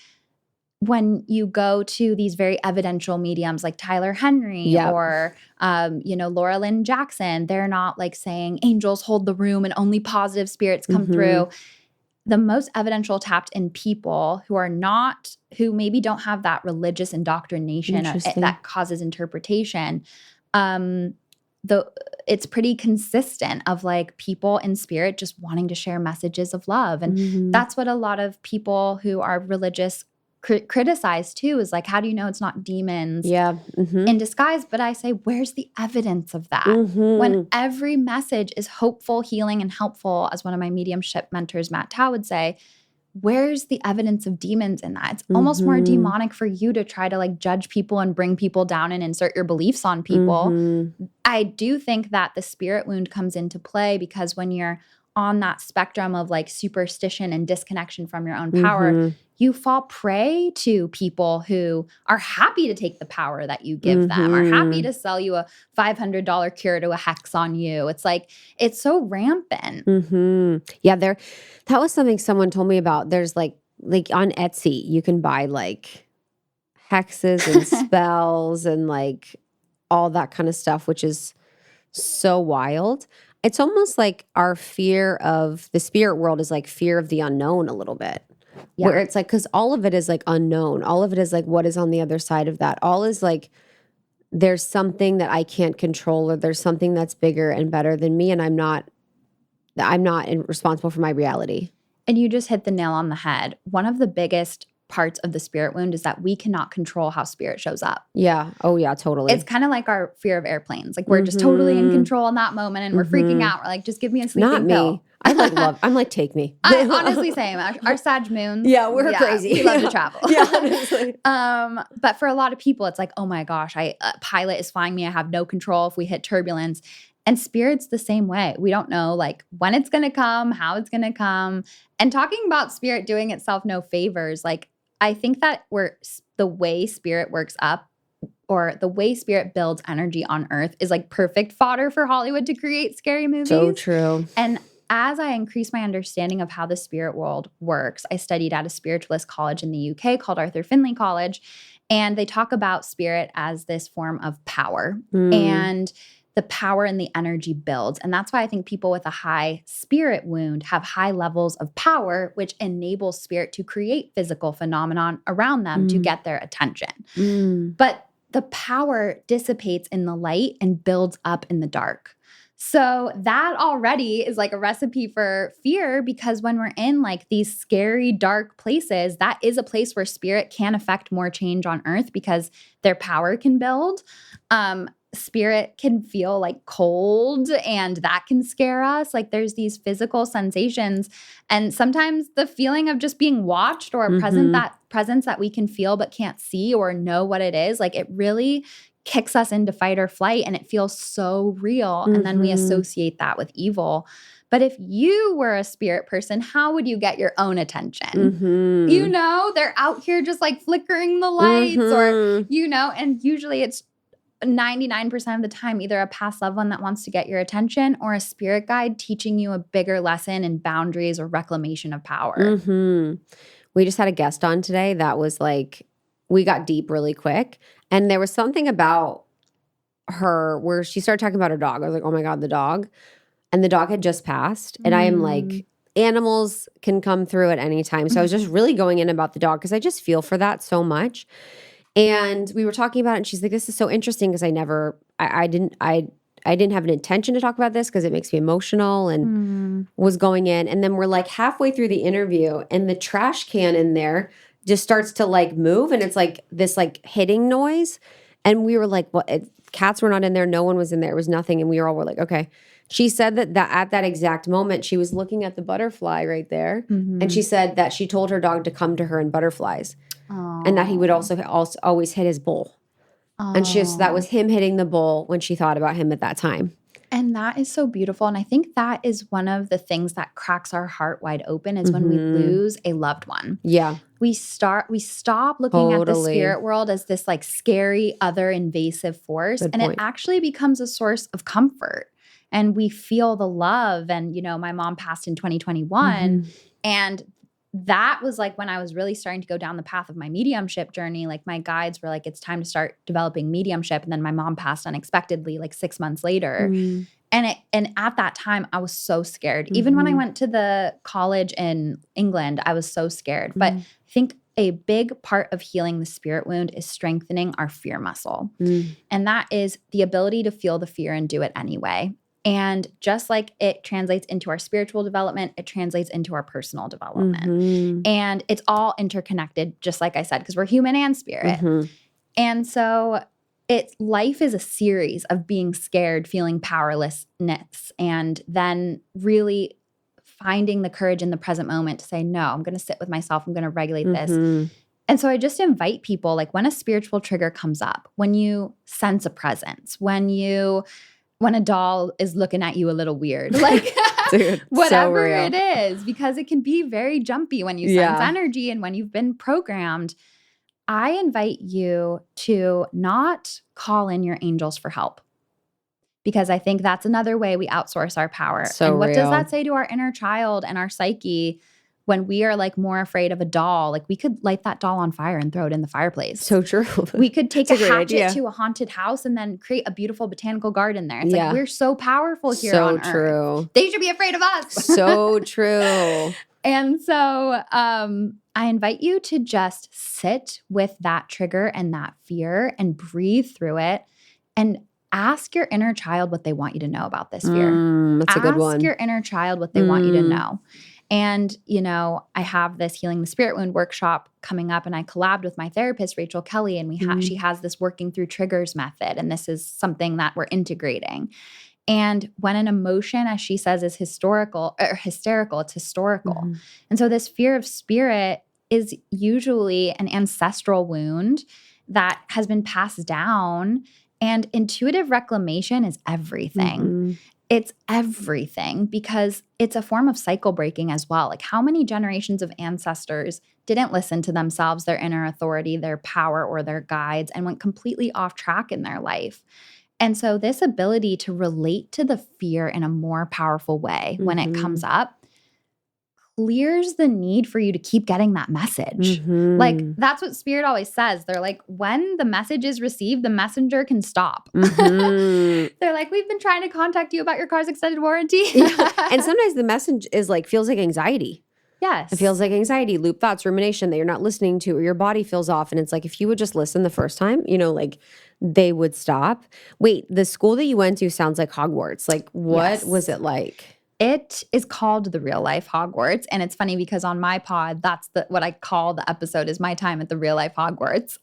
S2: when you go to these very evidential mediums like Tyler Henry or, Laura Lynn Jackson, they're not like saying angels hold the room and only positive spirits come through. the most evidential tapped in people who maybe don't have that religious indoctrination that causes interpretation. It's pretty consistent of like people in spirit just wanting to share messages of love. And that's what a lot of people who are religious criticize too, is like, how do you know it's not demons in disguise? But I say, where's the evidence of that? When every message is hopeful, healing, and helpful, as one of my mediumship mentors, Matt Tao, would say, where's the evidence of demons in that? It's almost more demonic for you to try to like judge people and bring people down and insert your beliefs on people. I do think that the spirit wound comes into play because when you're on that spectrum of like superstition and disconnection from your own power, you fall prey to people who are happy to take the power that you give them, are happy to sell you a $500 cure to a hex on you. It's like, it's so rampant.
S1: Yeah, that was something someone told me about. There's like on Etsy, you can buy like hexes and spells and like all that kind of stuff, which is so wild. It's almost like our fear of the spirit world is like fear of the unknown a little bit. Yeah. Where it's like, because all of it is like unknown. All of it is like, what is on the other side of that? All is like, there's something that I can't control, or there's something that's bigger and better than me, and I'm not responsible for my reality.
S2: And you just hit the nail on the head. One of the biggest parts of the spirit wound is that we cannot control how spirit shows up.
S1: Yeah. Oh yeah, totally.
S2: It's kind of like our fear of airplanes. Like we're just totally in control in that moment and we're freaking out. We're like, just give me a sleeping pill.
S1: Not me. I like love. I'm like, take me.
S2: I honestly same. Our Sag moons.
S1: Yeah, we're crazy.
S2: We love to travel.
S1: Yeah, honestly.
S2: But for a lot of people, it's like, oh my gosh, pilot is flying me. I have no control if we hit turbulence. And spirit's the same way. We don't know like when it's going to come, how it's going to come. And talking about spirit doing itself no favors, like I think that the way spirit works up, or the way spirit builds energy on earth, is like perfect fodder for Hollywood to create scary movies.
S1: So true.
S2: And as I increased my understanding of how the spirit world works, I studied at a spiritualist college in the UK called Arthur Findlay College. And they talk about spirit as this form of power. And the power and the energy builds. And that's why I think people with a high spirit wound have high levels of power, which enables spirit to create physical phenomenon around them to get their attention. But the power dissipates in the light and builds up in the dark. So that already is like a recipe for fear, because when we're in like these scary, dark places, that is a place where spirit can affect more change on earth because their power can build. Spirit can feel like cold, and that can scare us. Like there's these physical sensations, and sometimes the feeling of just being watched, or a presence that we can feel but can't see or know what it is, like it really kicks us into fight or flight, and it feels so real. And then we associate that with evil. But if you were a spirit person, how would you get your own attention? You know, they're out here just like flickering the lights or, you know, and usually it's 99% of the time either a past loved one that wants to get your attention, or a spirit guide teaching you a bigger lesson in boundaries or reclamation of power.
S1: We just had a guest on today that was like, we got deep really quick. And there was something about her where she started talking about her dog. I was like, oh my God, the dog. And the dog had just passed. And I am like, animals can come through at any time. So I was just really going in about the dog because I just feel for that so much. And we were talking about it, and she's like, this is so interesting because I didn't have an intention to talk about this because it makes me emotional, and was going in. And then we're like halfway through the interview, and the trash can in there just starts to like move, and it's like this like hitting noise. And we were like, well, cats were not in there. No one was in there. It was nothing. And we were like, okay. She said that at that exact moment, she was looking at the butterfly right there. And she said that she told her dog to come to her in butterflies. And that he would also always hit his bowl. And that was him hitting the bowl when she thought about him at that time.
S2: And that is so beautiful. And I think that is one of the things that cracks our heart wide open is when we lose a loved one.
S1: Yeah.
S2: We stop looking at the spirit world as this like scary, other invasive force. Good point. It actually becomes a source of comfort. And we feel the love. And, you know, my mom passed in 2021. And that was like when I was really starting to go down the path of my mediumship journey. Like my guides were like, it's time to start developing mediumship. And then my mom passed unexpectedly like 6 months later. And at that time, I was so scared. Even when I went to the college in England, I was so scared. But I think a big part of healing the spirit wound is strengthening our fear muscle. And that is the ability to feel the fear and do it anyway. And just like it translates into our spiritual development, it translates into our personal development. And it's all interconnected, just like I said, because we're human and spirit. And so life is a series of being scared, feeling powerlessness, and then really finding the courage in the present moment to say, no, I'm going to sit with myself. I'm going to regulate this. And so I just invite people, like when a spiritual trigger comes up, when you sense a presence, when a doll is looking at you a little weird, like dude, whatever it is, because it can be very jumpy when you sense energy and when you've been programmed. I invite you to not call in your angels for help, because I think that's another way we outsource our power. And what does that say to our inner child and our psyche when we are like more afraid of a doll? Like we could light that doll on fire and throw it in the fireplace.
S1: So true.
S2: We could take a hatchet to a haunted house and then create a beautiful botanical garden there. It's like we're so powerful here on Earth. So true. They should be afraid of us.
S1: So true.
S2: And so I invite you to just sit with that trigger and that fear and breathe through it and ask your inner child what they want you to know about this fear.
S1: That's a good one.
S2: Ask your inner child what they want you to know. And, I have this Healing the Spirit Wound workshop coming up, and I collabed with my therapist, Rachel Kelly, and she has this working through triggers method. And this is something that we're integrating. And when an emotion, as she says, is hysterical, it's historical. And so this fear of spirit is usually an ancestral wound that has been passed down. And intuitive reclamation is everything. It's everything, because it's a form of cycle breaking as well. Like how many generations of ancestors didn't listen to themselves, their inner authority, their power, or their guides, and went completely off track in their life. And so this ability to relate to the fear in a more powerful way when it comes up clears the need for you to keep getting that message. Like that's what Spirit always says. They're like, when the message is received, the messenger can stop. They're like, we've been trying to contact you about your car's extended warranty.
S1: And sometimes the message is like, feels like anxiety.
S2: Yes.
S1: It feels like anxiety, loop thoughts, rumination that you're not listening to, or your body feels off. And it's like, if you would just listen the first time, like they would stop. Wait, the school that you went to sounds like Hogwarts. Like what was it like?
S2: It is called The Real Life Hogwarts. And it's funny because on my pod, that's what I call the episode is my time at the Real Life Hogwarts.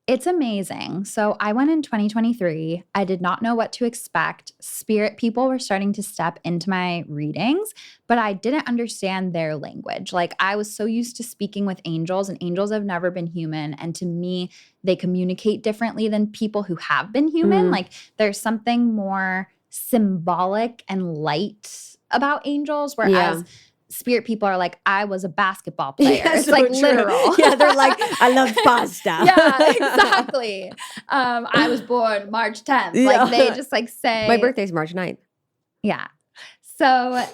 S2: It's amazing. So I went in 2023. I did not know what to expect. Spirit people were starting to step into my readings, but I didn't understand their language. Like I was so used to speaking with angels, and angels have never been human. And to me, they communicate differently than people who have been human. Like there's something more symbolic and light about angels, whereas spirit people are like, I was a basketball player. It's so like true. Literal.
S1: Yeah, they're like, I love pasta.
S2: Yeah, exactly. I was born March 10th. Like they just like say.
S1: My birthday's March 9th.
S2: Yeah. So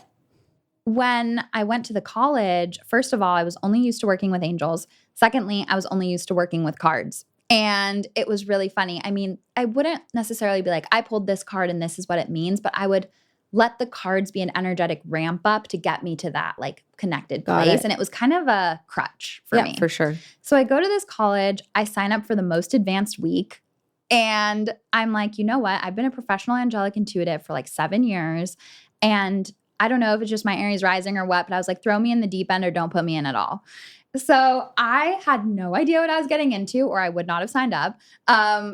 S2: when I went to the college, first of all, I was only used to working with angels. Secondly, I was only used to working with cards. And it was really funny. I mean, I wouldn't necessarily be like, I pulled this card and this is what it means, but I would let the cards be an energetic ramp up to get me to that like connected place. And it was kind of a crutch for me.
S1: Yeah, for sure.
S2: So I go to this college, I sign up for the most advanced week, and I'm like, you know what? I've been a professional angelic intuitive for like 7 years. And I don't know if it's just my Aries rising or what, but I was like, throw me in the deep end or don't put me in at all. So I had no idea what I was getting into, or I would not have signed up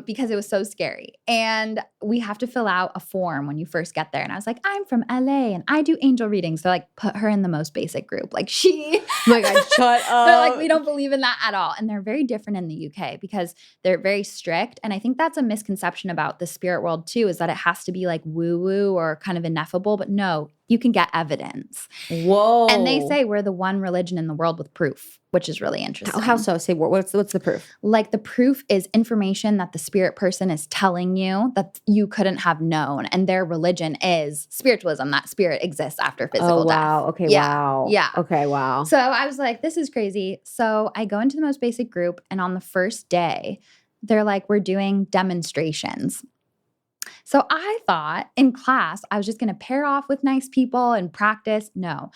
S2: because it was so scary. And we have to fill out a form when you first get there. And I was like, I'm from LA and I do angel readings. So like put her in the most basic group. Like oh
S1: my God, shut up.
S2: They're like, we don't believe in that at all. And they're very different in the UK because they're very strict. And I think that's a misconception about the spirit world too, is that it has to be like woo-woo or kind of ineffable. But no, you can get evidence.
S1: Whoa.
S2: And they say we're the one religion in the world with proof, which is really interesting.
S1: How so? Say what's the proof?
S2: Like the proof is information that the spirit person is telling you that you couldn't have known. And their religion is spiritualism, that spirit exists after physical death.
S1: Wow. Okay,
S2: yeah.
S1: Wow.
S2: Yeah.
S1: Okay, wow.
S2: So I was like, this is crazy. So I go into the most basic group, and on the first day, they're like, we're doing demonstrations. So I thought in class, I was just going to pair off with nice people and practice. No.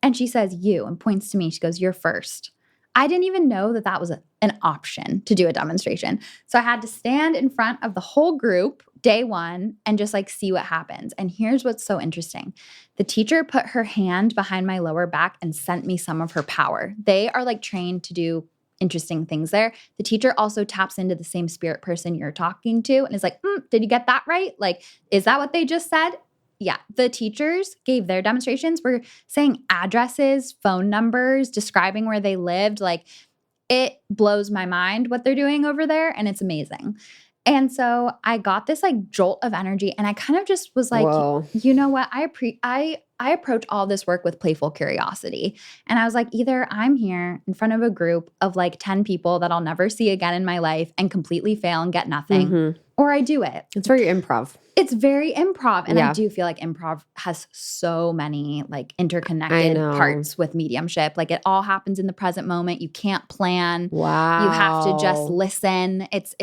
S2: And she says, you, and points to me. She goes, you're first. I didn't even know that that was an option to do a demonstration. So I had to stand in front of the whole group day one and just like see what happens. And here's what's so interesting. The teacher put her hand behind my lower back and sent me some of her power. They are like trained to do interesting things there. The teacher also taps into the same spirit person you're talking to and is like, did you get that right? Like, is that what they just said? Yeah. The teachers gave their demonstrations, were saying addresses, phone numbers, describing where they lived. Like, it blows my mind what they're doing over there, and it's amazing. And so I got this like jolt of energy, and I kind of just was like,
S1: Whoa.
S2: you know what? I approach all this work with playful curiosity. And I was like, either I'm here in front of a group of like 10 people that I'll never see again in my life and completely fail and get nothing, or I do it.
S1: It's very improv.
S2: It's very improv. And
S1: Yeah.
S2: I do feel like improv has so many like interconnected parts with mediumship. Like it all happens in the present moment. You can't plan.
S1: Wow.
S2: You have to just listen. It's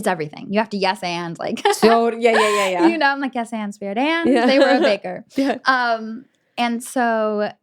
S2: everything. You have to yes and like
S1: So yeah.
S2: you know, I'm like yes and spirit and they were a baker.
S1: Yeah.
S2: And so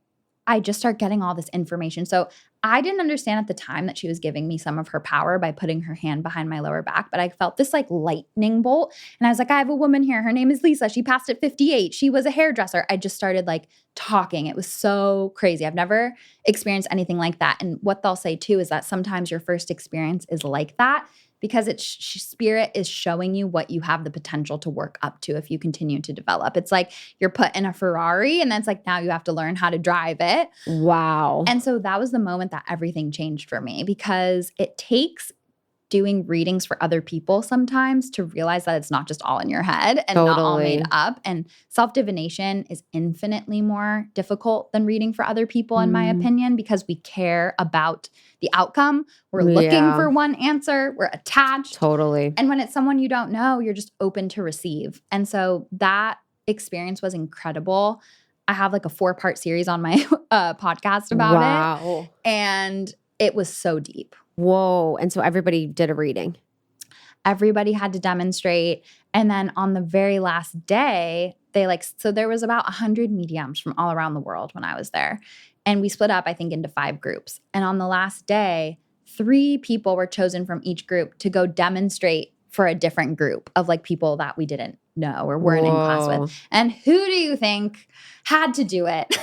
S2: I just start getting all this information. So I didn't understand at the time that she was giving me some of her power by putting her hand behind my lower back, but I felt this like lightning bolt. And I was like, I have a woman here. Her name is Lisa. She passed at 58. She was a hairdresser. I just started like talking. It was so crazy. I've never experienced anything like that. And what they'll say too is that sometimes your first experience is like that, because it's spirit is showing you what you have the potential to work up to if you continue to develop. It's like you're put in a Ferrari and then it's like now you have to learn how to drive it.
S1: Wow.
S2: And so that was the moment that everything changed for me, because it takes doing readings for other people sometimes to realize that it's not just all in your head and not all made up. And self-divination is infinitely more difficult than reading for other people, in my opinion, because we care about the outcome. We're looking for one answer. We're attached.
S1: Totally.
S2: And when it's someone you don't know, you're just open to receive. And so that experience was incredible. I have like a 4-part series on my podcast about it. And it was so deep.
S1: Whoa. And so everybody did a reading.
S2: Everybody had to demonstrate. And then on the very last day, so there was about 100 mediums from all around the world when I was there. And we split up, I think, into 5 groups. And on the last day, 3 people were chosen from each group to go demonstrate for a different group of like people that we didn't know or weren't in class with. And who do you think had to do it?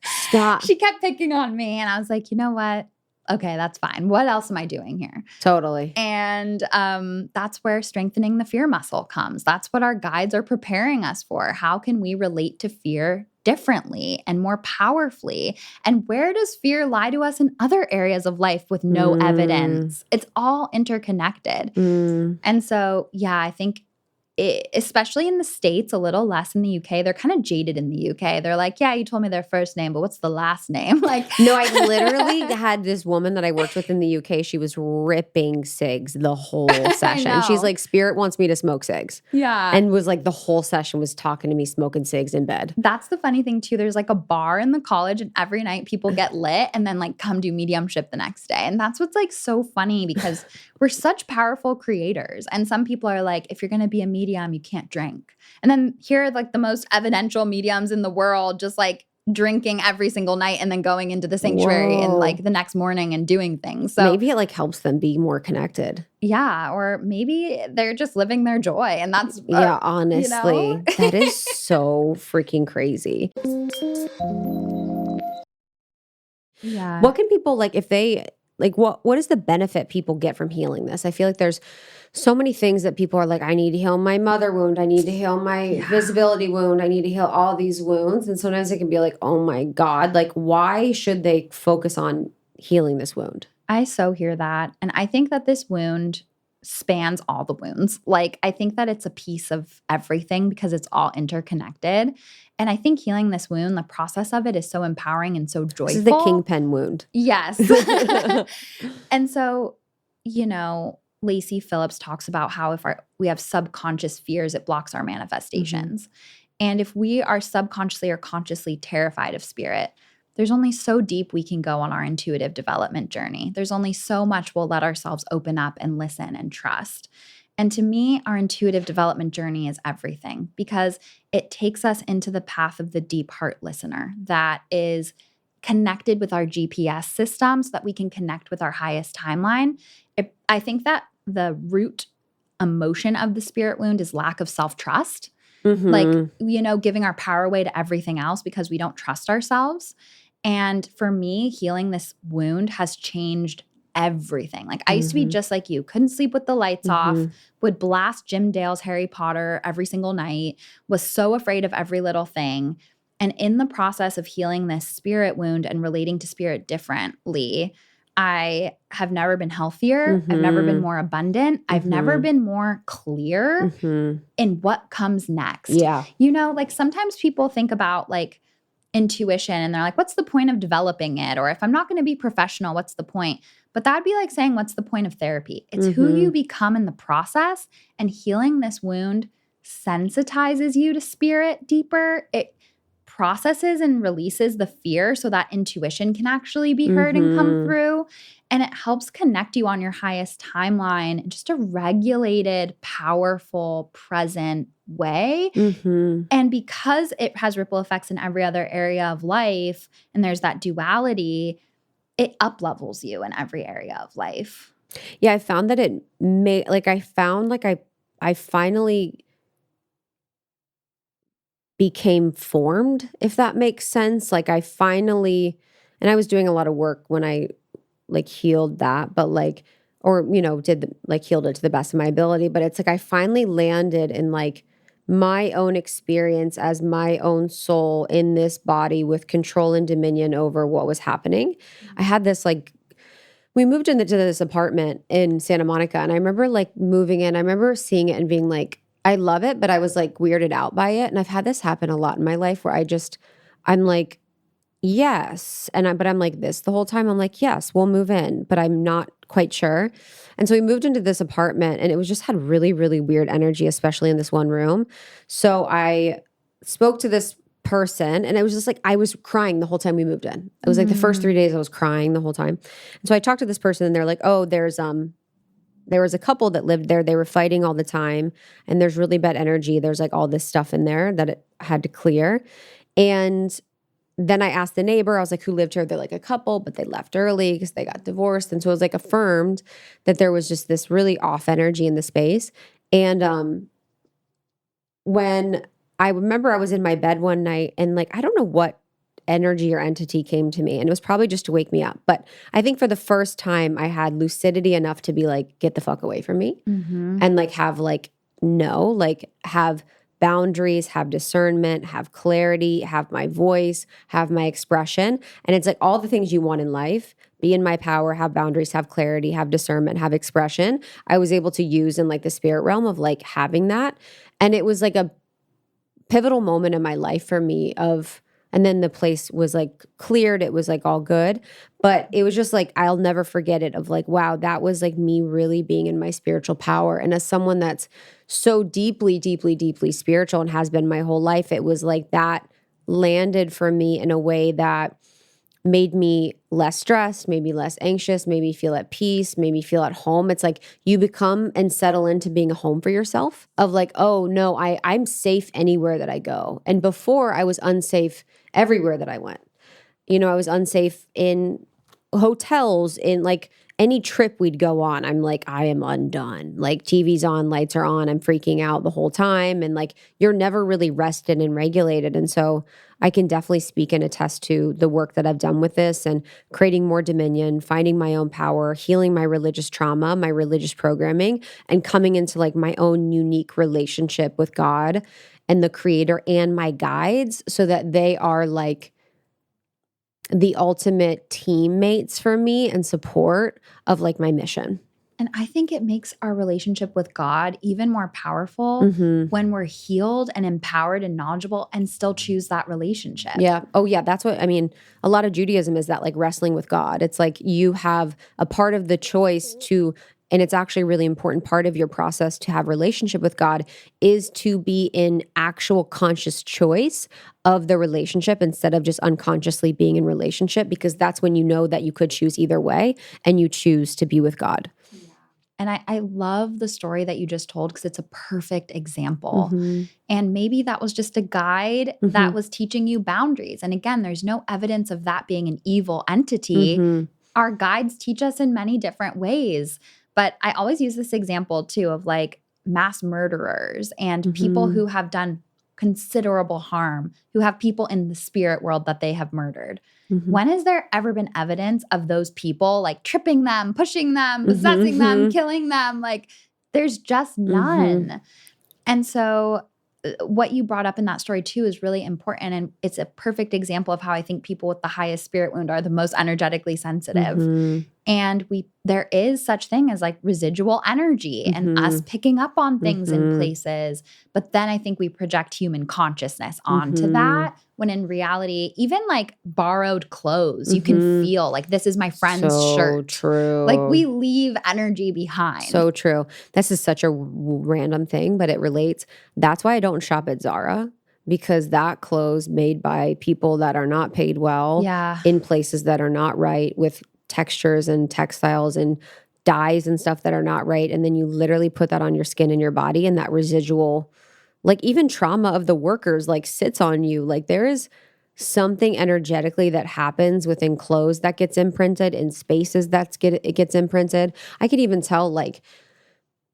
S1: Stop.
S2: She kept picking on me. And I was like, you know what? Okay, that's fine. What else am I doing here?
S1: Totally.
S2: And that's where strengthening the fear muscle comes. That's what our guides are preparing us for. How can we relate to fear differently and more powerfully? And where does fear lie to us in other areas of life with no evidence? It's all interconnected. And so, yeah, I think especially in the States, a little less in the UK. They're kind of jaded in the UK. They're like, yeah, you told me their first name, but what's the last name? Like,
S1: no, I literally had this woman that I worked with in the UK. She was ripping cigs the whole session. She's like, Spirit wants me to smoke cigs.
S2: Yeah.
S1: And was like, the whole session was talking to me smoking cigs in bed.
S2: That's the funny thing too. There's like a bar in the college and every night people get lit and then like come do mediumship the next day. And that's what's like so funny, because we're such powerful creators. And some people are like, if you're going to be a medium, you can't drink. And then here are like the most evidential mediums in the world, just like drinking every single night and then going into the sanctuary and like the next morning and doing things. So
S1: maybe it like helps them be more connected.
S2: Yeah. Or maybe they're just living their joy. And that's,
S1: yeah, honestly,
S2: you know?
S1: That is so freaking crazy.
S2: Yeah.
S1: What can people like, if they, like, what is the benefit people get from healing this? I feel like there's so many things that people are like, I need to heal my mother wound. I need to heal my visibility wound. I need to heal all these wounds. And sometimes it can be like, oh my God, like, why should they focus on healing this wound?
S2: I so hear that. And I think that this wound spans all the wounds. Like, I think that it's a piece of everything because it's all interconnected. And I think healing this wound, the process of it is so empowering and so joyful.
S1: This is the kingpin wound.
S2: Yes. And so, you know, Lacey Phillips talks about how if we have subconscious fears, it blocks our manifestations. And if we are subconsciously or consciously terrified of spirit, there's only so deep we can go on our intuitive development journey. There's only so much we'll let ourselves open up and listen and trust. And to me, our intuitive development journey is everything because it takes us into the path of the deep heart listener that is connected with our GPS system so that we can connect with our highest timeline. I think that the root emotion of the spirit wound is lack of self-trust. Like, giving our power away to everything else because we don't trust ourselves. And for me, healing this wound has changed everything. Like, I used to be just like you, couldn't sleep with the lights off, would blast Jim Dale's Harry Potter every single night, was so afraid of every little thing. And in the process of healing this spirit wound and relating to spirit differently, I have never been healthier. I've never been more abundant. I've never been more clear in what comes next.
S1: Yeah.
S2: Like sometimes people think about like intuition and they're like, what's the point of developing it? Or if I'm not going to be professional, what's the point? But that'd be like saying, what's the point of therapy? It's who you become in the process, and healing this wound sensitizes you to spirit deeper. It processes and releases the fear so that intuition can actually be heard and come through. And it helps connect you on your highest timeline in just a regulated, powerful, present way. And because it has ripple effects in every other area of life, and there's that duality, it up-levels you in every area of life.
S1: Yeah, I found that it made, like, I finally became formed, if that makes sense. Like, I finally, and I was doing a lot of work when I like healed that, but like, or, healed it to the best of my ability. But it's like, I finally landed in like my own experience as my own soul in this body with control and dominion over what was happening. I had this like, we moved into this apartment in Santa Monica, and I remember like moving in, I remember seeing it and being like, I love it, but I was like weirded out by it. And I've had this happen a lot in my life where I'm like, yes. But I'm like this the whole time. I'm like, yes, we'll move in, but I'm not quite sure. And so we moved into this apartment, and it was just had really, really weird energy, especially in this one room. So I spoke to this person, and it was just like, I was crying the whole time we moved in. It was like the first 3 days I was crying the whole time. And so I talked to this person, and they're like, oh, there was a couple that lived there. They were fighting all the time, and there's really bad energy. There's like all this stuff in there that it had to clear. And then I asked the neighbor, I was like, who lived here? They're like a couple, but they left early because they got divorced. And so it was like affirmed that there was just this really off energy in the space. And when I remember I was in my bed one night, and like, I don't know what energy or entity came to me, and it was probably just to wake me up. But I think for the first time I had lucidity enough to be like, get the fuck away from me. And like have like, no, like have boundaries, have discernment, have clarity, have my voice, have my expression. And it's like all the things you want in life, be in my power, have boundaries, have clarity, have discernment, have expression. I was able to use in like the spirit realm of like having that. And it was like a pivotal moment in my life for me and then the place was like cleared. It was like all good. But it was just like, I'll never forget it of like, wow, that was like me really being in my spiritual power. And as someone that's so deeply, deeply, deeply spiritual and has been my whole life, it was like that landed for me in a way that made me less stressed, made me less anxious, made me feel at peace, made me feel at home. It's like you become and settle into being a home for yourself of like, oh no, I'm safe anywhere that I go. And before I was unsafe everywhere that I went. I was unsafe in hotels, in like any trip we'd go on. I'm like, I am undone. Like TV's on, lights are on. I'm freaking out the whole time. And like, you're never really rested and regulated. And so I can definitely speak and attest to the work that I've done with this and creating more dominion, finding my own power, healing my religious trauma, my religious programming, and coming into like my own unique relationship with God and the creator and my guides so that they are like the ultimate teammates for me and support of like my mission.
S2: And I think it makes our relationship with God even more powerful when we're healed and empowered and knowledgeable and still choose that relationship.
S1: Yeah. Oh yeah. That's what, I mean, a lot of Judaism is that like wrestling with God. It's like you have a part of the choice to, and it's actually a really important part of your process to have relationship with God is to be in actual conscious choice of the relationship instead of just unconsciously being in relationship, because that's when you know that you could choose either way and you choose to be with God.
S2: And I love the story that you just told because it's a perfect example.
S1: Mm-hmm.
S2: And maybe that was just a guide that was teaching you boundaries. And again, there's no evidence of that being an evil entity.
S1: Mm-hmm.
S2: Our guides teach us in many different ways. But I always use this example too of like mass murderers and people who have done considerable harm, who have people in the spirit world that they have murdered.
S1: Mm-hmm.
S2: When has there ever been evidence of those people like tripping them, pushing them, possessing them, killing them? Like there's just none. And so what you brought up in that story too is really important. And it's a perfect example of how I think people with the highest spirit wound are the most energetically sensitive. And there is such thing as like residual energy and us picking up on things in places. But then I think we project human consciousness onto that, when in reality, even like borrowed clothes, you can feel like this is my friend's shirt.
S1: True.
S2: Like we leave energy behind.
S1: So true. This is such a random thing, but it relates. That's why I don't shop at Zara, because that clothes made by people that are not paid well in places that are not right, with textures and textiles and dyes and stuff that are not right. And then you literally put that on your skin and your body, and that residual, like even trauma of the workers, like sits on you. Like there is something energetically that happens within clothes that gets imprinted, in spaces it gets imprinted. I could even tell, like,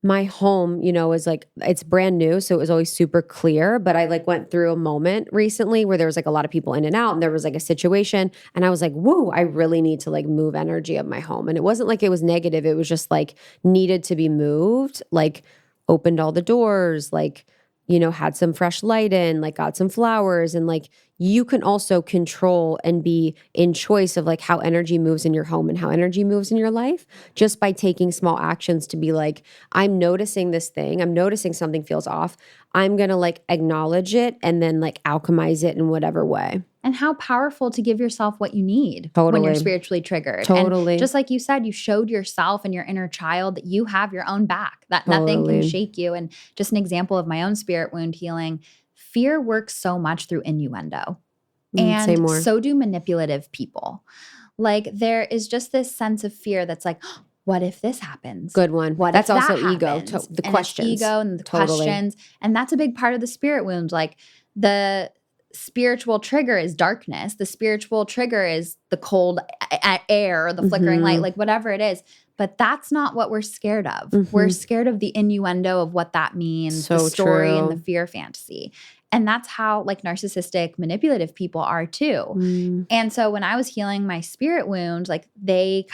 S1: my home, is like, it's brand new. So it was always super clear. But I like went through a moment recently where there was like a lot of people in and out, and there was like a situation, and I was like, whoa, I really need to like move energy of my home. And it wasn't like it was negative. It was just like needed to be moved, like opened all the doors, like, had some fresh light in, like got some flowers. And like, you can also control and be in choice of like how energy moves in your home and how energy moves in your life, just by taking small actions to be like, I'm noticing this thing. I'm noticing something feels off. I'm going to like acknowledge it and then like alchemize it in whatever way.
S2: And how powerful to give yourself what you need when you're spiritually triggered.
S1: Totally.
S2: And just like you said, you showed yourself and your inner child that you have your own back, that nothing can shake you. And just an example of my own spirit wound healing, fear works so much through innuendo. And so do manipulative people. Like there is just this sense of fear that's like, oh, what if this happens?
S1: Good one.
S2: What
S1: that's
S2: if
S1: also
S2: that
S1: ego.
S2: Happens?
S1: The
S2: and
S1: questions.
S2: It's ego and the questions. And that's a big part of the spirit wound. Like the spiritual trigger is darkness. The spiritual trigger is the cold air, the flickering light, like whatever it is. But that's not what we're scared of. We're scared of the innuendo of what that means, the story and the fear fantasy. And that's how like narcissistic, manipulative people are too. And so when I was healing my spirit wound, like I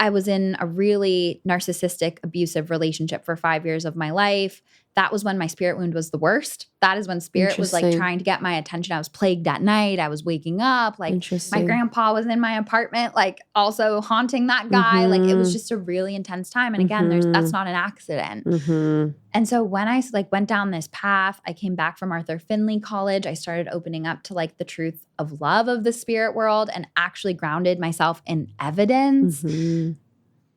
S2: was in a really narcissistic, abusive relationship for 5 years of my life. That was when my spirit wound was the worst. That is when spirit was like trying to get my attention. I was plagued at night. I was waking up. Like my grandpa was in my apartment, like also haunting that guy. Like it was just a really intense time. And again, that's not an accident. And so when I like went down this path, I came back from Arthur Findlay College. I started opening up to like the truth of love of the spirit world and actually grounded myself in evidence.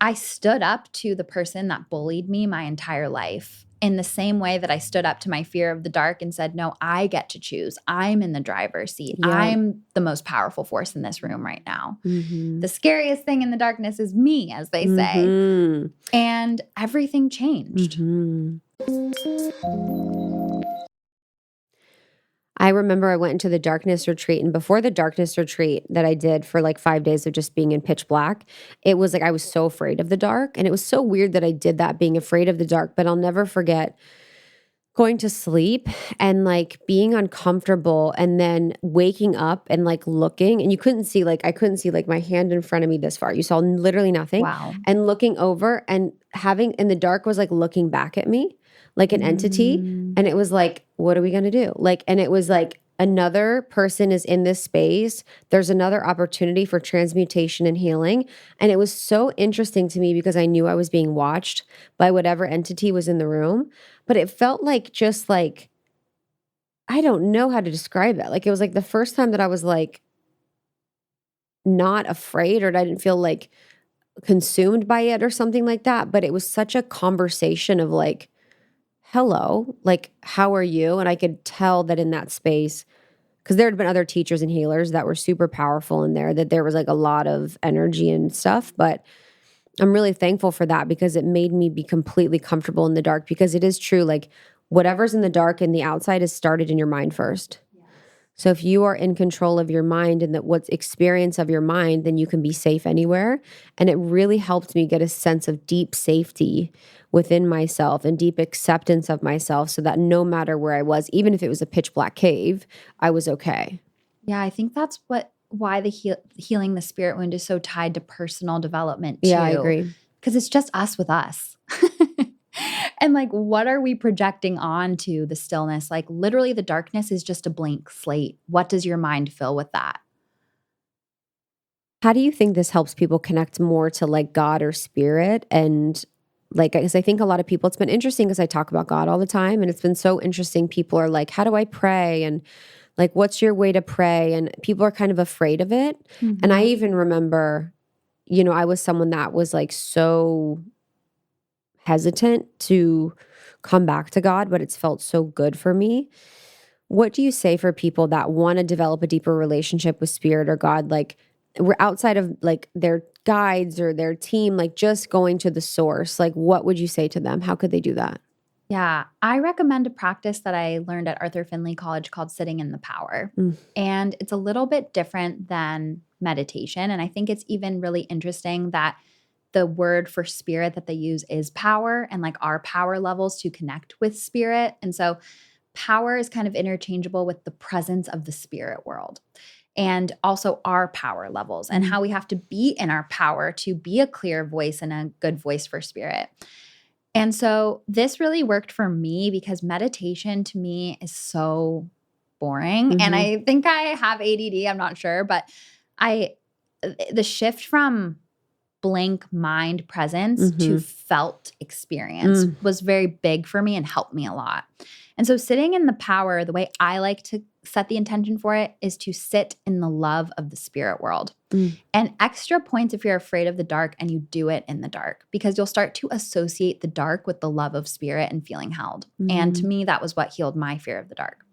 S2: I stood up to the person that bullied me my entire life in the same way that I stood up to my fear of the dark and said, no, I get to choose. I'm in the driver's seat. I'm the most powerful force in this room right now. The scariest thing in the darkness is me, as they say. And everything changed.
S1: I remember I went into the darkness retreat, and before the darkness retreat that I did for like 5 days of just being in pitch black, it was like I was so afraid of the dark. And it was so weird that I did that, being afraid of the dark. But I'll never forget going to sleep and like being uncomfortable and then waking up and like looking, and I couldn't see like my hand in front of me this far. You saw literally nothing.
S2: Wow.
S1: And looking over and having in the dark was like looking back at me like an entity. And it was like, what are we going to do? Like, and it was like, another person is in this space. There's another opportunity for transmutation and healing. And it was so interesting to me because I knew I was being watched by whatever entity was in the room. But it felt like just like, I don't know how to describe it. Like, it was like the first time that I was like not afraid, or I didn't feel like consumed by it or something like that. But it was such a conversation of like, hello, like, how are you? And I could tell that in that space, because there had been other teachers and healers that were super powerful in there, that there was like a lot of energy and stuff. But I'm really thankful for that because it made me be completely comfortable in the dark, because it is true, like whatever's in the dark and the outside is started in your mind first. So if you are in control of your mind and that what's experience of your mind, then you can be safe anywhere. And it really helped me get a sense of deep safety within myself and deep acceptance of myself, so that no matter where I was, even if it was a pitch black cave, I was okay.
S2: Yeah, I think that's why the healing the spirit wound is so tied to personal development too.
S1: Yeah, I agree.
S2: Because it's just us with us. And like, what are we projecting onto the stillness? Like literally the darkness is just a blank slate. What does your mind fill with that?
S1: How do you think this helps people connect more to like God or spirit? And like, because I think a lot of people, it's been interesting because I talk about God all the time, and it's been so interesting. People are like, how do I pray? And like, what's your way to pray? And people are kind of afraid of it.
S2: Mm-hmm.
S1: And I even remember, you know, I was someone that was like so hesitant to come back to God, but it's felt so good for me. What do you say for people that want to develop a deeper relationship with spirit or God? Like, we're outside of like their guides or their team, like just going to the source. Like, what would you say to them? How could they do that?
S2: Yeah, I recommend a practice that I learned at Arthur Findlay College called sitting in the power. And it's a little bit different than meditation. And I think it's even really interesting that the word for spirit that they use is power, and like our power levels to connect with spirit. And so power is kind of interchangeable with the presence of the spirit world, and also our power levels and how we have to be in our power to be a clear voice and a good voice for spirit. And so this really worked for me because meditation to me is so boring. And I think I have ADD, I'm not sure, but the shift from blank mind presence to felt experience was very big for me and helped me a lot. And so sitting in the power, the way I like to set the intention for it is to sit in the love of the spirit world. And extra points if you're afraid of the dark and you do it in the dark, because you'll start to associate the dark with the love of spirit and feeling held. And to me, that was what healed my fear of the dark.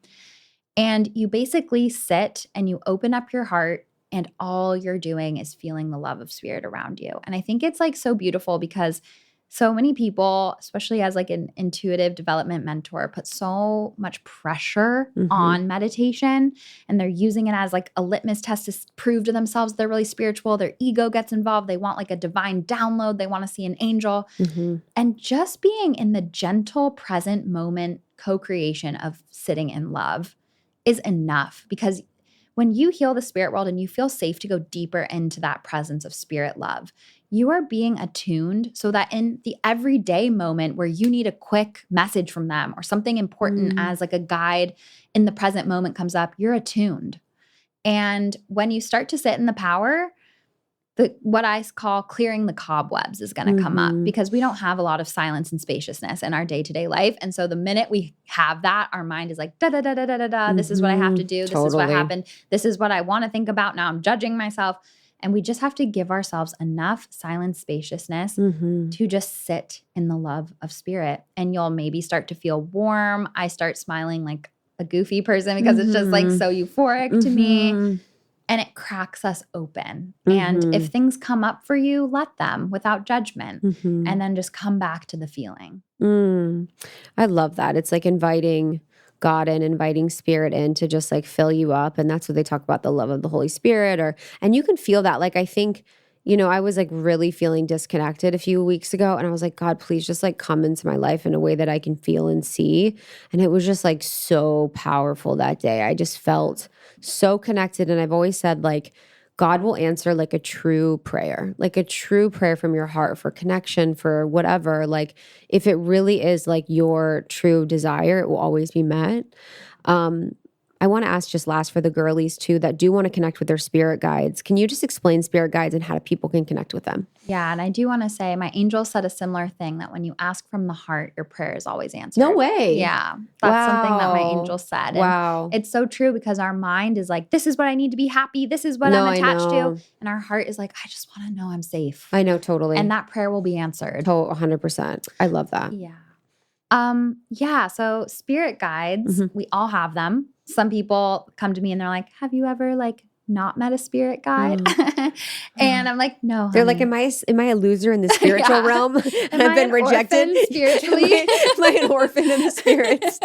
S2: And you basically sit and you open up your heart, and all you're doing is feeling the love of spirit around you. And I think it's like so beautiful because so many people, especially as like an intuitive development mentor, put so much pressure on meditation, and they're using it as like a litmus test to prove to themselves they're really spiritual. Their ego gets involved. They want like a divine download. They want to see an angel. And just being in the gentle present moment co-creation of sitting in love is enough, because when you heal the spirit world and you feel safe to go deeper into that presence of spirit love, you are being attuned so that in the everyday moment where you need a quick message from them or something important as like a guide in the present moment comes up, you're attuned. And when you start to sit in the power, what I call clearing the cobwebs is going to come up, because we don't have a lot of silence and spaciousness in our day-to-day life. And so the minute we have that, our mind is like, da, da, da, da, da, da, da. This is what I have to do. This is what happened. This is what I want to think about. Now I'm judging myself. And we just have to give ourselves enough silence, spaciousness to just sit in the love of spirit. And you'll maybe start to feel warm. I start smiling like a goofy person because it's just like so euphoric to me. And it cracks us open. And if things come up for you, let them without judgment, and then just come back to the feeling.
S1: I love that. It's like inviting God in, inviting spirit in to just like fill you up. And that's what they talk about, the love of the Holy Spirit. And you can feel that. Like, I think, you know, I was like really feeling disconnected a few weeks ago, and I was like, God, please just like come into my life in a way that I can feel and see. And it was just like so powerful that day. I just felt so connected. And I've always said, like, God will answer like a true prayer from your heart for connection, for whatever. Like, if it really is like your true desire, it will always be met. I want to ask just last for the girlies too that do want to connect with their spirit guides. Can you just explain spirit guides and how people can connect with them?
S2: Yeah, and I do want to say my angel said a similar thing, that when you ask from the heart, your prayer is always answered.
S1: No way.
S2: Yeah, that's something that my angel said.
S1: And
S2: it's so true, because our mind is like, this is what I need to be happy. This is what I'm attached to. And our heart is like, I just want to know I'm safe.
S1: I know, totally.
S2: And that prayer will be answered.
S1: 100%. I love that.
S2: Yeah. So spirit guides, we all have them. Some people come to me and they're like, have you ever like not met a spirit guide. And I'm like, no,
S1: They're like,
S2: honey.
S1: am I a loser in the spiritual realm? And I've
S2: I
S1: been
S2: an
S1: rejected
S2: orphan spiritually?
S1: am I an orphan in the spirits?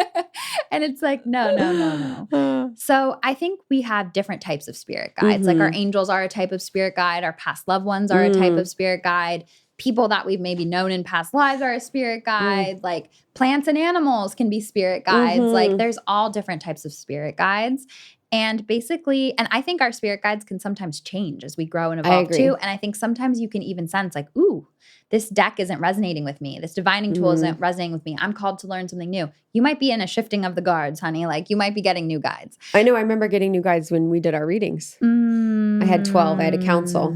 S2: And it's like, no. So I think we have different types of spirit guides. Like our angels are a type of spirit guide. Our past loved ones are a type of spirit guide. People that we've maybe known in past lives are a spirit guide. Like plants and animals can be spirit guides. Like there's all different types of spirit guides. And basically, and I think our spirit guides can sometimes change as we grow and evolve too. And I think sometimes you can even sense like, ooh, this deck isn't resonating with me. This divining tool isn't resonating with me. I'm called to learn something new. You might be in a shifting of the guards, honey. Like you might be getting new guides.
S1: I know. I remember getting new guides when we did our readings. I had 12. I had a council.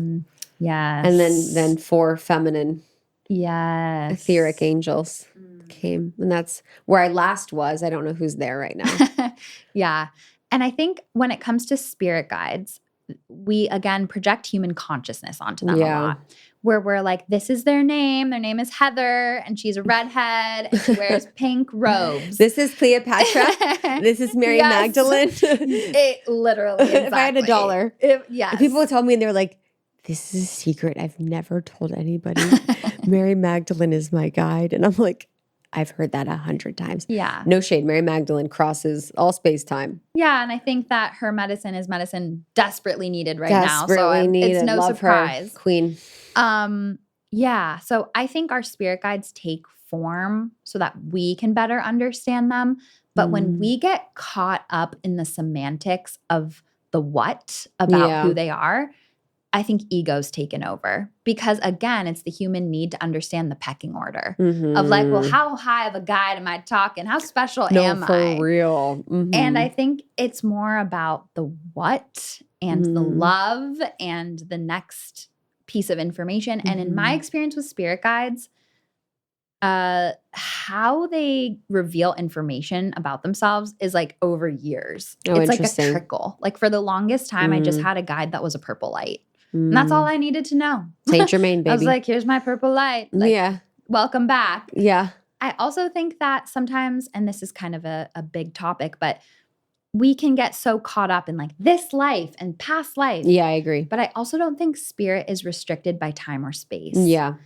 S2: Yes.
S1: And then 4 feminine etheric
S2: Yes.
S1: angels came. And that's where I last was. I don't know who's there right now.
S2: Yeah. And I think when it comes to spirit guides, we again project human consciousness onto them a lot. Where we're like, this is their name. Their name is Heather, and she's a redhead, and she wears pink robes.
S1: This is Cleopatra. This is Mary Magdalene.
S2: It literally, exactly.
S1: If I had $1.
S2: Yes.
S1: People would tell me, and they're like, this is a secret I've never told anybody. Mary Magdalene is my guide. And I'm like, I've heard that 100 times.
S2: Yeah.
S1: No shade. Mary Magdalene crosses all space-time.
S2: Yeah, and I think that her medicine is medicine desperately needed right now.
S1: Desperately needed.
S2: It's no
S1: Love
S2: surprise.
S1: her. Queen.
S2: Yeah. So I think our spirit guides take form so that we can better understand them. But when we get caught up in the semantics of the what about who they are, I think ego's taken over. Because again, it's the human need to understand the pecking order of like, well, how high of a guide am I talking? How special am I?
S1: No, for real.
S2: And I think it's more about the what and the love and the next piece of information. And in my experience with spirit guides, how they reveal information about themselves is like over years. It's like a trickle. Like for the longest time, I just had a guide that was a purple light. And that's all I needed to know.
S1: Saint Germain, baby.
S2: I was like, here's my purple light. Like, welcome back.
S1: Yeah.
S2: I also think that sometimes, and this is kind of a big topic, but we can get so caught up in like this life and past life.
S1: Yeah, I agree.
S2: But I also don't think spirit is restricted by time or space.
S1: Yeah.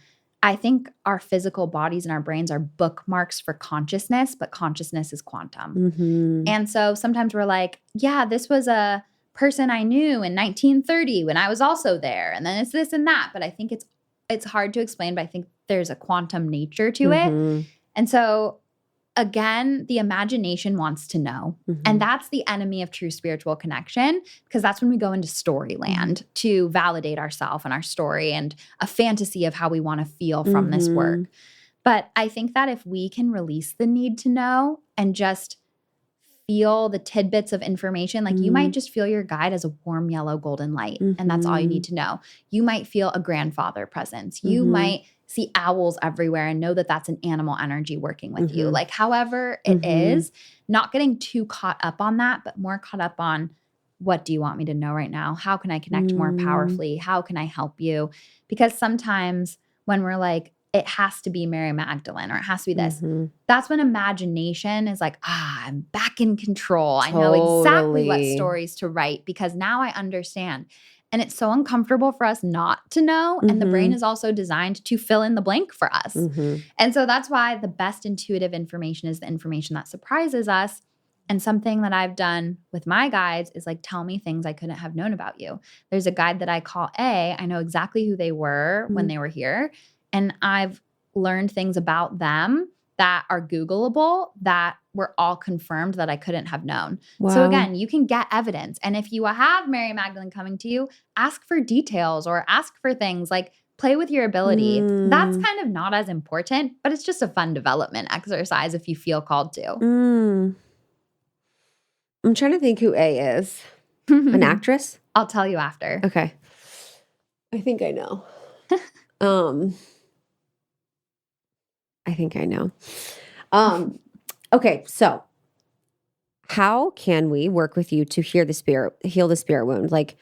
S2: I think our physical bodies and our brains are bookmarks for consciousness, but consciousness is quantum. And so sometimes we're like, yeah, this was a person I knew in 1930 when I was also there. And then it's this and that. But I think it's hard to explain, but I think there's a quantum nature to it. And so again, the imagination wants to know. And that's the enemy of true spiritual connection, because that's when we go into storyland to validate ourselves and our story and a fantasy of how we want to feel from this work. But I think that if we can release the need to know and just feel the tidbits of information, like you might just feel your guide as a warm yellow golden light, and that's all you need to know. You might feel a grandfather presence. You might see owls everywhere and know that that's an animal energy working with you. Like however it is, not getting too caught up on that, but more caught up on, what do you want me to know right now? How can I connect more powerfully? How can I help you? Because sometimes when we're like, it has to be Mary Magdalene or it has to be this, that's when imagination is like, I'm back in control. I know exactly what stories to write because now I understand. And it's so uncomfortable for us not to know. And the brain is also designed to fill in the blank for us. And so that's why the best intuitive information is the information that surprises us. And something that I've done with my guides is like, tell me things I couldn't have known about you. There's a guide that I call A. I know exactly who they were when they were here. And I've learned things about them that are Googleable that were all confirmed that I couldn't have known.
S1: Wow.
S2: So again, you can get evidence. And if you have Mary Magdalene coming to you, ask for details or ask for things, like play with your ability. That's kind of not as important, but it's just a fun development exercise if you feel called to.
S1: I'm trying to think who A is. An actress?
S2: I'll tell you after.
S1: Okay. I think I know. I think I know. Okay, so how can we work with you to heal the spirit wound? Like,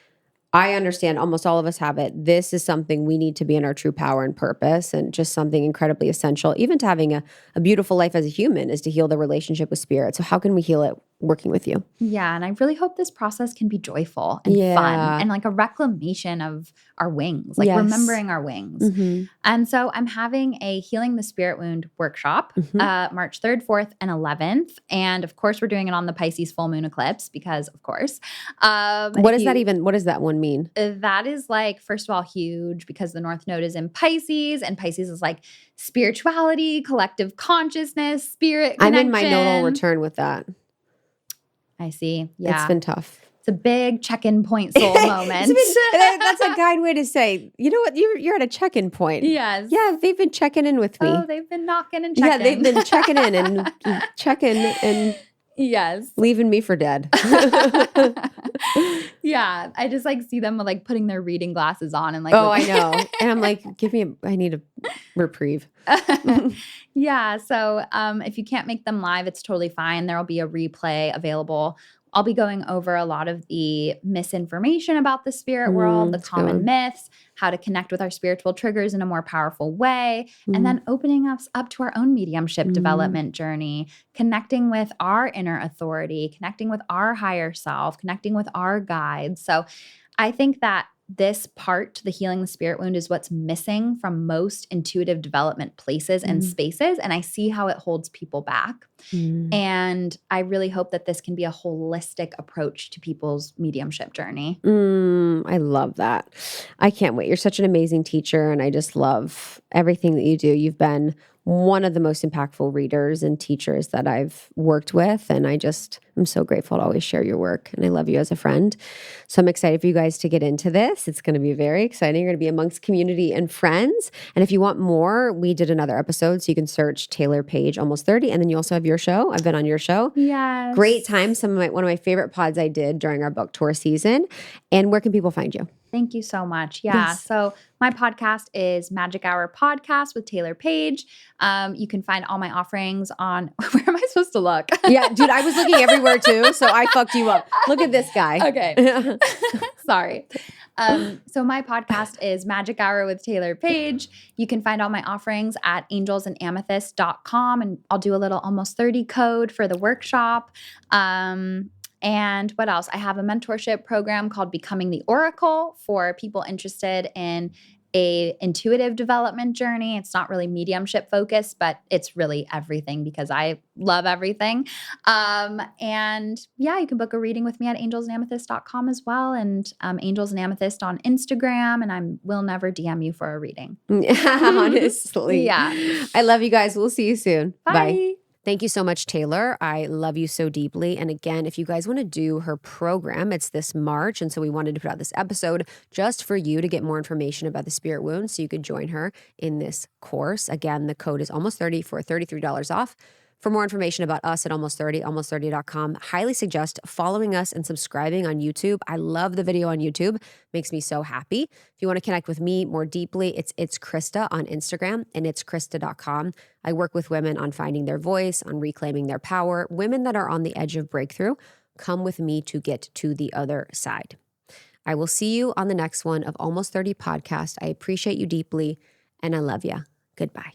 S1: I understand almost all of us have it. This is something we need to be in our true power and purpose, and just something incredibly essential, even to having a beautiful life as a human, is to heal the relationship with spirit. So how can we heal it working with you.
S2: Yeah. And I really hope this process can be joyful and fun and like a reclamation of our wings, like remembering our wings. And so I'm having a Healing the Spirit Wound workshop March 3rd, 4th, and 11th. And of course, we're doing it on the Pisces full moon eclipse because, of course.
S1: What does that one mean?
S2: That is like, first of all, huge because the North Node is in Pisces, and Pisces is like spirituality, collective consciousness, spirit connection.
S1: I'm in my nodal return with that.
S2: I see. Yeah.
S1: It's been tough.
S2: It's a big check-in point soul moment.
S1: That's a kind way to say, you know what, you're at a check-in point.
S2: Yes.
S1: Yeah, they've been checking in with me.
S2: Oh, they've been knocking and checking.
S1: Yeah, they've been checking in and
S2: yes,
S1: leaving me for dead.
S2: Yeah, I just like see them like putting their reading glasses on and like.
S1: Oh, I know. And I'm like, I need a reprieve.
S2: Yeah. So if you can't make them live, it's totally fine. There will be a replay available. I'll be going over a lot of the misinformation about the spirit world, the common myths, how to connect with our spiritual triggers in a more powerful way, and then opening us up to our own mediumship development journey, connecting with our inner authority, connecting with our higher self, connecting with our guides. So I think that this part, the Healing the Spirit Wound, is what's missing from most intuitive development places and spaces. And I see how it holds people back. And I really hope that this can be a holistic approach to people's mediumship journey.
S1: I love that. I can't wait. You're such an amazing teacher, and I just love everything that you do. You've been one of the most impactful readers and teachers that I've worked with, and I'm so grateful to always share your work, and I love you as a friend. So I'm excited for you guys to get into this. It's going to be very exciting. You're going to be amongst community and friends. And if you want more, we did another episode, so you can search Taylor Paige Almost 30, and then you also have your show. I've been on your show.
S2: Yes.
S1: Great time. One of my favorite pods I did during our book tour season. And where can people find you?
S2: Thank you so much. Yeah.
S1: Yes.
S2: So my podcast is Magic Hour Podcast with Taylor Paige. You can find all my offerings on, where am I supposed to look?
S1: Yeah, dude, I was looking everywhere too, so I fucked you up. Look at this guy.
S2: Okay. Sorry. So my podcast is Magic Hour with Taylor Paige. You can find all my offerings at angelsandamethyst.com, and I'll do a little Almost 30 code for the workshop. And what else? I have a mentorship program called Becoming the Oracle for people interested in a intuitive development journey. It's not really mediumship focused, but it's really everything because I love everything. And yeah, you can book a reading with me at angelsandamethyst.com as well. And Angels and Amethyst on Instagram. And I will never DM you for a reading.
S1: Honestly.
S2: Yeah.
S1: I love you guys. We'll see you soon.
S2: Bye.
S1: Thank you so much, Taylor. I love you so deeply. And again, if you guys want to do her program, it's this March. And so we wanted to put out this episode just for you to get more information about the spirit wound so you could join her in this course. Again, the code is Almost 30 for $33 off. For more information about us at Almost 30, almost30.com, highly suggest following us and subscribing on YouTube. I love the video on YouTube. Makes me so happy. If you want to connect with me more deeply, it's Krista on Instagram, and it's Krista.com. I work with women on finding their voice, on reclaiming their power. Women that are on the edge of breakthrough, come with me to get to the other side. I will see you on the next one of Almost 30 Podcast. I appreciate you deeply, and I love you. Goodbye.